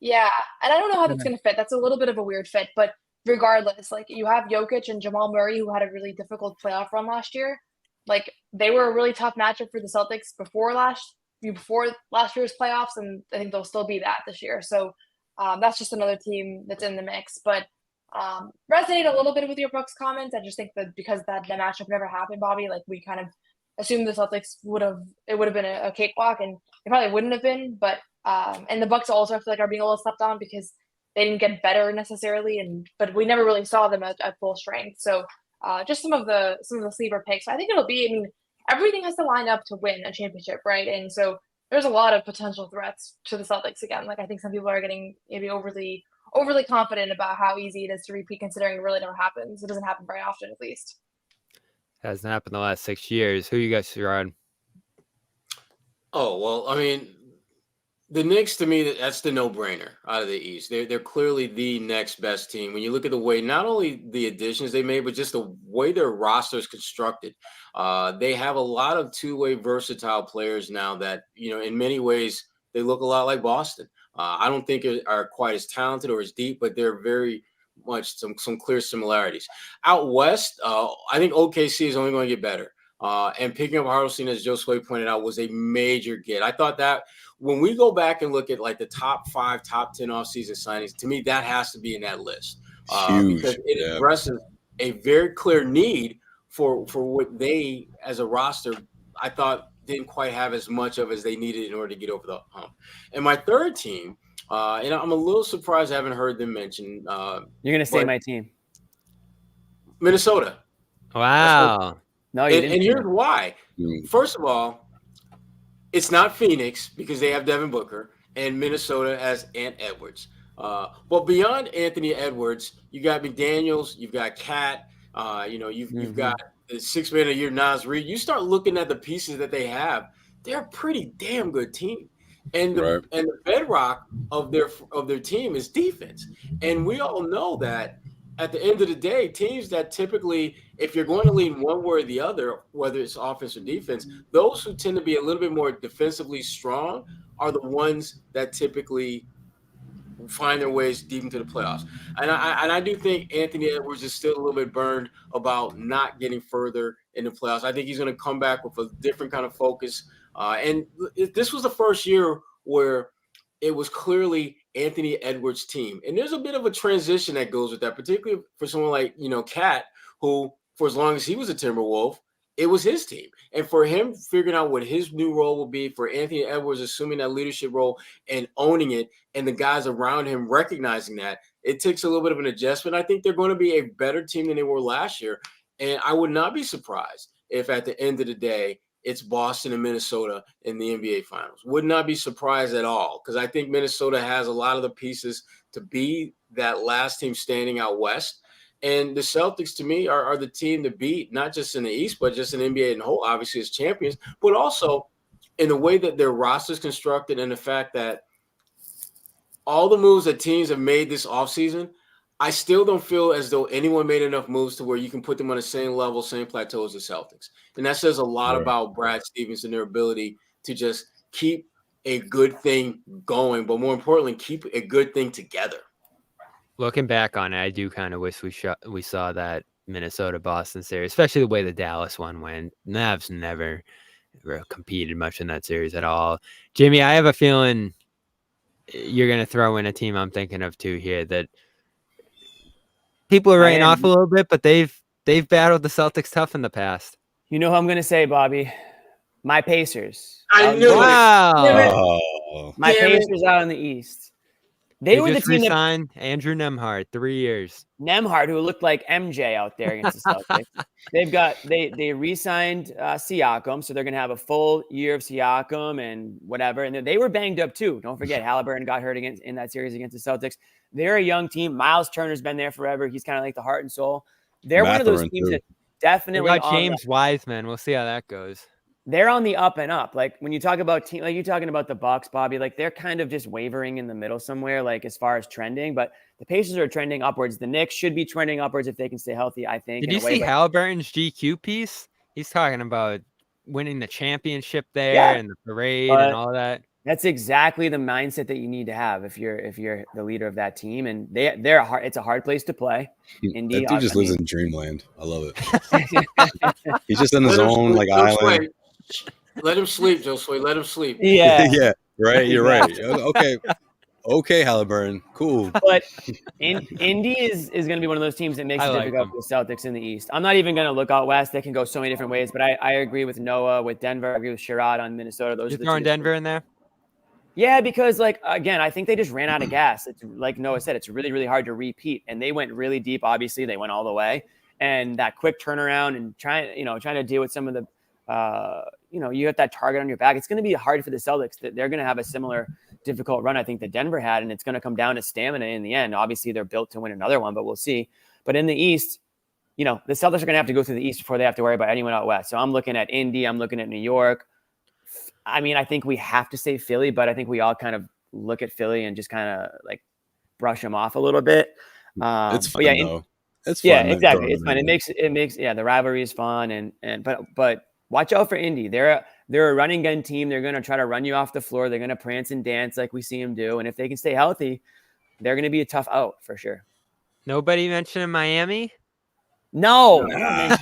Yeah. And I don't know how that's going to fit. That's a little bit of a weird fit, but regardless, like you have Jokic and Jamal Murray, who had a really difficult playoff run last year. Like they were a really tough matchup for the Celtics before last year's playoffs, and I think they'll still be that this year. So that's just another team that's in the mix. But resonate a little bit with your Bucks comments. I just think that because that matchup never happened, Bobby, like we kind of assumed the Celtics would have been a cakewalk, and it probably wouldn't have been. But and the Bucks also I feel like are being a little slept on because they didn't get better necessarily, but we never really saw them at full strength. So just some of the sleeper picks. I think it'll be. I mean, everything has to line up to win a championship, right? And so there's a lot of potential threats to the Celtics again. Like I think some people are getting maybe overly confident about how easy it is to repeat, considering it really never happens. It doesn't happen very often, at least. Hasn't happened the last 6 years. Who you guys, Sherrod? Oh well, I mean, The Knicks, to me, that's the no-brainer out of the East. They're clearly the next best team. When you look at the way, not only the additions they made, but just the way their roster is constructed. They have a lot of two-way versatile players now that, in many ways, they look a lot like Boston. I don't think are quite as talented or as deep, but they're very much some clear similarities. Out West, I think OKC is only going to get better. And picking up Hartenstein, as Josue pointed out, was a major get. I thought that when we go back and look at like the top 5, top 10 offseason signings, to me, that has to be in that list. Because it addresses a very clear need for what they, as a roster, I thought didn't quite have as much of as they needed in order to get over the hump. And my third team, and I'm a little surprised I haven't heard them mention. You're going to say my team. Minnesota. Wow. No, you didn't. And here's why. First of all, it's not Phoenix because they have Devin Booker, and Minnesota has Ant Edwards. But beyond Anthony Edwards, you got McDaniels, you've got Cat, you've got the 6th man of the year, Naz Reid. You start looking at the pieces that they have, they're a pretty damn good team. And the bedrock of their team is defense. And we all know that at the end of the day, teams that typically, if you're going to lean one way or the other, whether it's offense or defense, those who tend to be a little bit more defensively strong are the ones that typically find their ways deep into the playoffs. And I do think Anthony Edwards is still a little bit burned about not getting further in the playoffs. I think he's going to come back with a different kind of focus. And this was the first year where it was clearly Anthony Edwards' team. And there's a bit of a transition that goes with that, particularly for someone like, Cat, who for as long as he was a Timberwolf, it was his team. And for him figuring out what his new role will be, for Anthony Edwards assuming that leadership role and owning it, and the guys around him recognizing that, it takes a little bit of an adjustment. I think they're going to be a better team than they were last year. And I would not be surprised if at the end of the day, it's Boston and Minnesota in the NBA Finals. Would not be surprised at all, because I think Minnesota has a lot of the pieces to be that last team standing out West. And the Celtics, to me, are the team to beat, not just in the East, but just in the NBA in whole, obviously as champions, but also in the way that their roster is constructed and the fact that all the moves that teams have made this offseason, I still don't feel as though anyone made enough moves to where you can put them on the same level, same plateau as the Celtics. And that says a lot about Brad Stevens and their ability to just keep a good thing going, but more importantly, keep a good thing together. Looking back on it, I do kind of wish we saw that Minnesota-Boston series, especially the way the Dallas one went. Mavs never competed much in that series at all. Jimmy, I have a feeling you're going to throw in a team I'm thinking of too here that people are writing off a little bit, but they've battled the Celtics tough in the past. You know who I'm going to say, Bobby? My Pacers. I knew it. My Pacers out in the East. They were just the team re-signed Andrew Nembhard, 3 years. Nembhard, who looked like MJ out there against the Celtics. They re-signed Siakam, so they're going to have a full year of Siakam and whatever. And they were banged up too. Don't forget, Halliburton got hurt in that series against the Celtics. They're a young team. Miles Turner's been there forever. He's kind of like the heart and soul. They're one of those teams that definitely got James Wiseman. We'll see how that goes. They're on the up and up. Like when you talk about team, like you're talking about the Bucks, Bobby, like they're kind of just wavering in the middle somewhere, like as far as trending, but the Pacers are trending upwards. The Knicks should be trending upwards if they can stay healthy, I think. Did you see Halliburton's GQ piece? He's talking about winning the championship there and the parade and all that. That's exactly the mindset that you need to have if you're the leader of that team. And it's a hard place to play. Indy, that dude just lives in dreamland. I love it. He's just in his own island. Let him sleep, Josue. Let him sleep. Yeah. Yeah. Right. You're right. Okay, Halliburton. Cool. But Indy is going to be one of those teams that makes it difficult for the Celtics in the East. I'm not even going to look out West. They can go so many different ways. But I agree with Noah, with Denver. I agree with Sherrod on Minnesota. You're throwing Denver in there? Yeah, because again, I think they just ran out of gas. It's like Noah said, it's really, really hard to repeat. And they went really deep. Obviously, they went all the way. And that quick turnaround and trying to deal with some of the you have that target on your back. It's going to be hard for the Celtics. They're going to have a similar difficult run, I think, that Denver had, and it's going to come down to stamina in the end. Obviously, they're built to win another one, but we'll see. But in the East, the Celtics are going to have to go through the East before they have to worry about anyone out West. So I'm looking at Indy. I'm looking at New York. I mean, I think we have to say Philly, but I think we all kind of look at Philly and just kind of like brush them off a little bit. It's fun, yeah, though. It's fun. yeah, exactly. It's fun. It makes the rivalry is fun but watch out for Indy. They're a running gun team. They're going to try to run you off the floor. They're going to prance and dance like we see them do. And if they can stay healthy, they're going to be a tough out for sure. Nobody mentioned Miami? No. I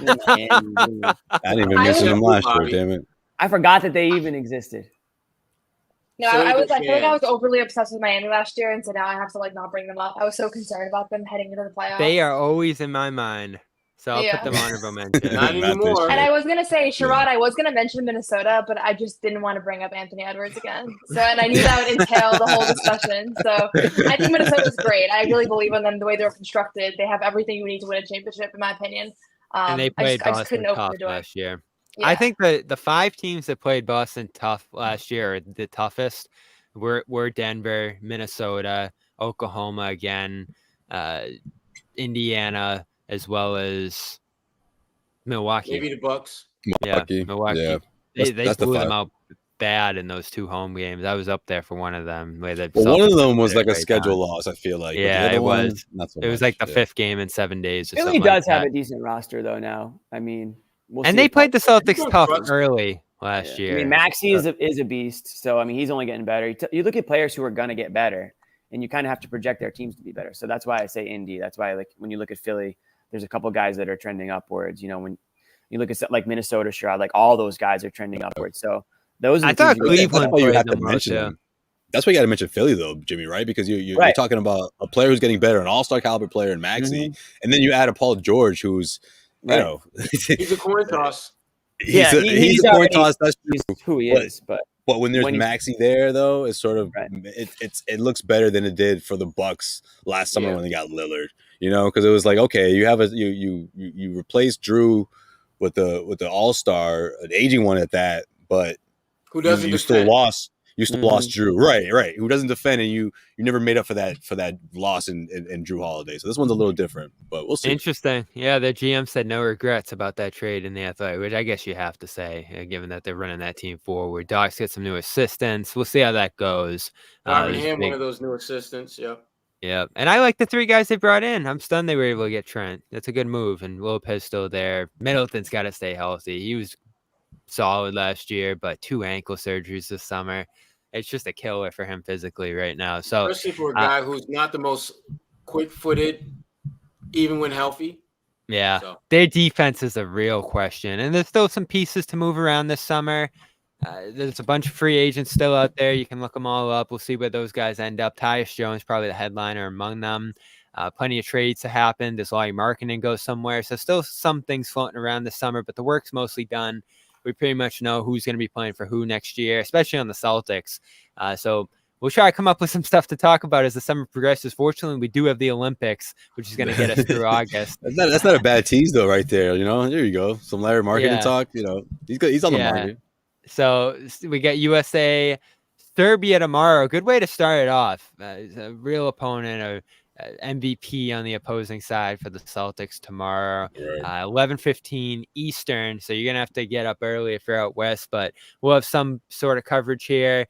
didn't even mention them last year, damn it. I forgot that they even existed. No, I feel like I was overly obsessed with Miami last year, and so now I have to like not bring them up. I was so concerned about them heading into the playoffs. They are always in my mind, so I'll put them honorable mention. Not anymore. And I was gonna say, Sherrod, I was gonna mention Minnesota, but I just didn't want to bring up Anthony Edwards again. So, and I knew that would entail the whole discussion. So, I think Minnesota's great. I really believe in them the way they're constructed. They have everything you need to win a championship, in my opinion. And they played Boston tough last year. Yeah. I think the 5 teams that played Boston tough last year are the toughest. Were Denver, Minnesota, Oklahoma again, Indiana, as well as Milwaukee. Maybe the Bucks. Milwaukee. Yeah. They blew them out bad in those 2 home games. I was up there for one of them. One of them was like a schedule loss, I feel like. Yeah, it was. Not so it was like the 5th game in 7 days. Philly does have a decent roster, though, now. I mean, and they played the Celtics tough early last year. I mean, Maxey is a beast. So, I mean, he's only getting better. You look at players who are going to get better, and you kind of have to project their teams to be better. So that's why I say Indy. That's why, like, when you look at Philly, there's a couple guys that are trending upwards. You know, when you look at like Minnesota, Sherrod, like all those guys are trending upwards. So those are I thought Cleveland you have to them mention them. That's why you got to mention Philly, though, Jimmy, right? Because you're talking about a player who's getting better, an all-star caliber player in Maxey, and then you add a Paul George who's, you know, he's a coin toss. He's a coin toss. That's who he is. But when there's Maxey there, though, it's sort of it looks better than it did for the Bucks last summer when they got Lillard. You know, because it was like, okay, you have you replaced Jrue with the all-star, an aging one at that, but who doesn't you still lost. You still lost Jrue, right? Who doesn't defend, and you never made up for that loss in Jrue Holiday. So this one's a little different, but we'll see. Interesting. Yeah, the GM said no regrets about that trade in the Athletic, which I guess you have to say, given that they're running that team forward. Doc's get some new assistants. We'll see how that goes. One of those new assistants. Yep. Yeah, and I like the 3 guys they brought in. I'm stunned they were able to get Trent. That's a good move, and Lopez still there. Middleton's got to stay healthy. He was solid last year, but 2 ankle surgeries this summer. It's just a killer for him physically right now. So, especially for a guy who's not the most quick-footed, even when healthy. Yeah, their defense is a real question, and there's still some pieces to move around this summer. There's a bunch of free agents still out there. You can look them all up. We'll see where those guys end up. Tyus Jones, probably the headliner among them. Plenty of trades to happen. Does Lauri Markkanen go somewhere? So still some things floating around this summer, but the work's mostly done. We pretty much know who's going to be playing for who next year, especially on the Celtics. So we'll try to come up with some stuff to talk about as the summer progresses. Fortunately, we do have the Olympics, which is going to get us through August. That's not a bad tease, though, right there. You know, there you go. Some Lauri Markkanen talk. You know, he's on the market. So we got USA, Serbia tomorrow. Good way to start it off. A real opponent, MVP on the opposing side for the Celtics tomorrow, 11:15 Eastern. So you're going to have to get up early if you're out west, but we'll have some sort of coverage here.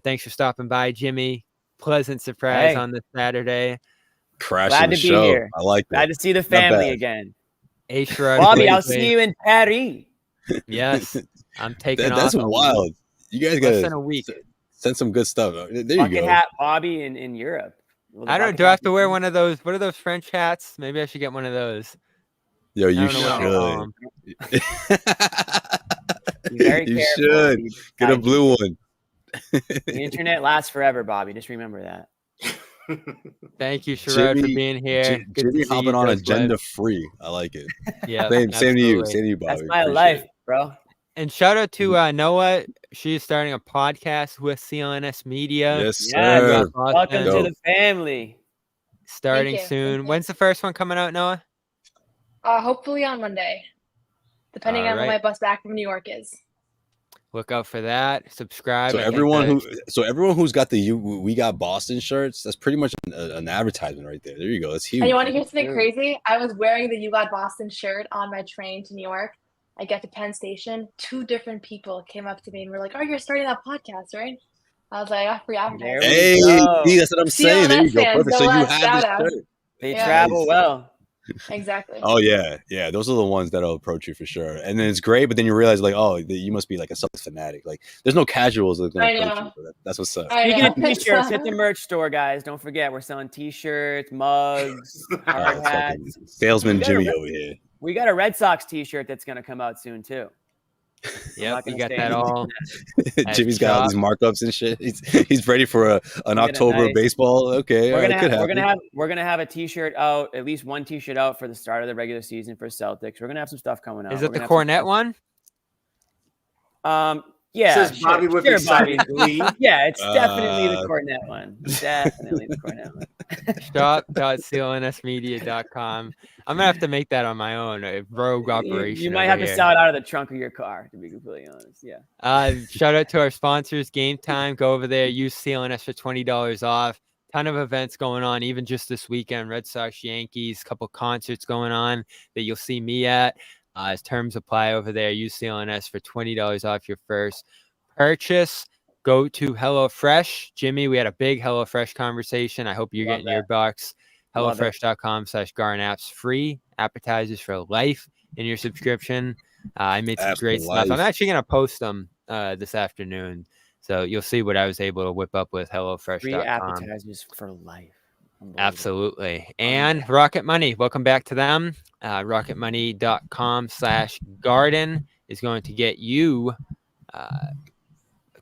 Thanks for stopping by, Jimmy. Pleasant surprise on this Saturday. Glad to be here. I like that. Glad to see the family again. Sherrod, Bobby, I'll see you in Paris. Yes, I'm taking off. That's wild. You guys got less than a week. Send some good stuff. There you Bucket go. hat Bobby in Europe. I don't. Do I have to wear one of those? What are those French hats? Maybe I should get one of those. Yo, you should. You should get a blue one. The internet lasts forever, Bobby. Just remember that. Thank you, Sherrod, for being here. Jimmy hopping on agenda free. I like it. Yeah, same to you. Same to you, Bobby. That's my life, bro. And shout out to Noah. She's starting a podcast with CLNS Media. Yes, sir. Welcome to the family. Starting soon. When's the first one coming out, Noah? Hopefully on Monday, depending on when my bus back from New York is. Look out for that. Subscribe. So everyone who's got the We Got Boston shirts, that's pretty much an advertisement right there. There you go. That's huge. And you want to hear something crazy? I was wearing the You Got Boston shirt on my train to New York. I get to Penn Station, 2 different people came up to me and were like, "Oh, you're starting that podcast, right?" I was like, "Oh, free advertising." There we Hey, go. see, that's what I'm saying. There you CLNS go. fans, Perfect. So no you less. have Shout this out. shirt. They Yeah. travel well. Exactly. Oh yeah, yeah. Those are the ones that'll approach you for sure. And then it's great, but then you realize like, oh, you must be like a Celtics fanatic. Like, there's no casuals that are gonna I approach know. you. So that's what's up. I Speaking of know. t-shirts, hit the merch store, guys. Don't forget, we're selling t-shirts, mugs, hard It's fucking hats. salesman We got Jimmy a- over here. We got a Red Sox t-shirt that's going to come out soon, too. Yep, not you gonna got say that anything. all. Jimmy's got all these markups and shit. He's ready for an Get a October nice- baseball. Okay, We're it could happen. gonna have a t-shirt out, at least one t-shirt out for the start of the regular season for Celtics. We're gonna have some stuff coming out. Is it We're the gonna have some cornet stuff- one? Yeah. Says Bobby with Bobby. excited glee. Yeah, it's definitely the Uh, cornet one. Definitely the cornet one. Shop.clnsmedia.com. I'm gonna have to make that on my own. A rogue operation. You might over have to here. sell it out of the trunk of your car, to be completely honest. Yeah. Shout out to our sponsors, Game Time. Go over there, use CLNS for $20 off. Ton of events going on, even just this weekend. Red Sox, Yankees, couple concerts going on that you'll see me at. As terms apply over there, use CLNS for $20 off your first purchase. Go to HelloFresh. Jimmy, we had a big HelloFresh conversation. I hope you're Love getting your bucks. Love it. HelloFresh.com/GarnApps free appetizers for life in your subscription. I made some Apps great for stuff. I'm life. actually going to post them this afternoon. So you'll see what I was able to whip up with Free HelloFresh.com. appetizers for life. Unbelievable. Absolutely. And Rocket Money, welcome back to them. Rocketmoney.com/garden is going to get you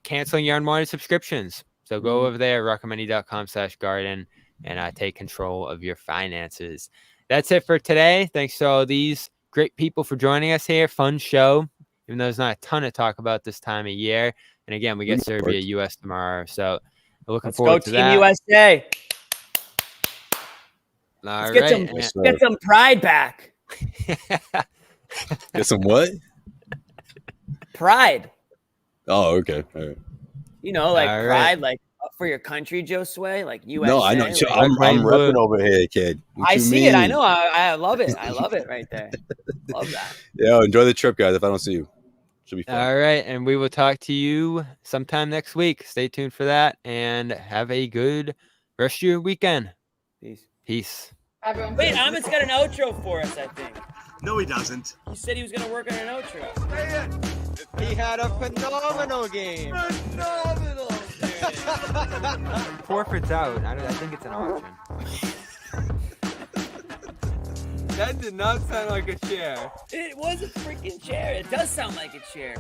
canceling your unwanted subscriptions. So go over there, rocketmoney.com/garden, and take control of your finances. That's it for today. Thanks to all these great people for joining us here. Fun show, even though there's not a ton to talk about this time of year. And again, we get Serbia, US tomorrow. So looking Let's forward go to Team that. USA. All Let's right. get some pride back. Get some what? Pride. Oh, okay. All right. You know, like All pride, right. like for your country, Josue, like USA. No, I know. like- I'm white and repping blue. over here, kid. What I you see it. I mean? know. I love it. I love it right there. Love that. Yeah, enjoy the trip, guys. If I don't see you, should be fun. All right. And we will talk to you sometime next week. Stay tuned for that and have a good rest of your weekend. Peace. Peace. Everyone. Wait, Amit's got an outro for us, I think. No, he doesn't. He said he was going to work on an outro. He had a phenomenal game. Forfeit's out. I think it's an auction. That did not sound like a chair. It was a freaking chair. It does sound like a chair.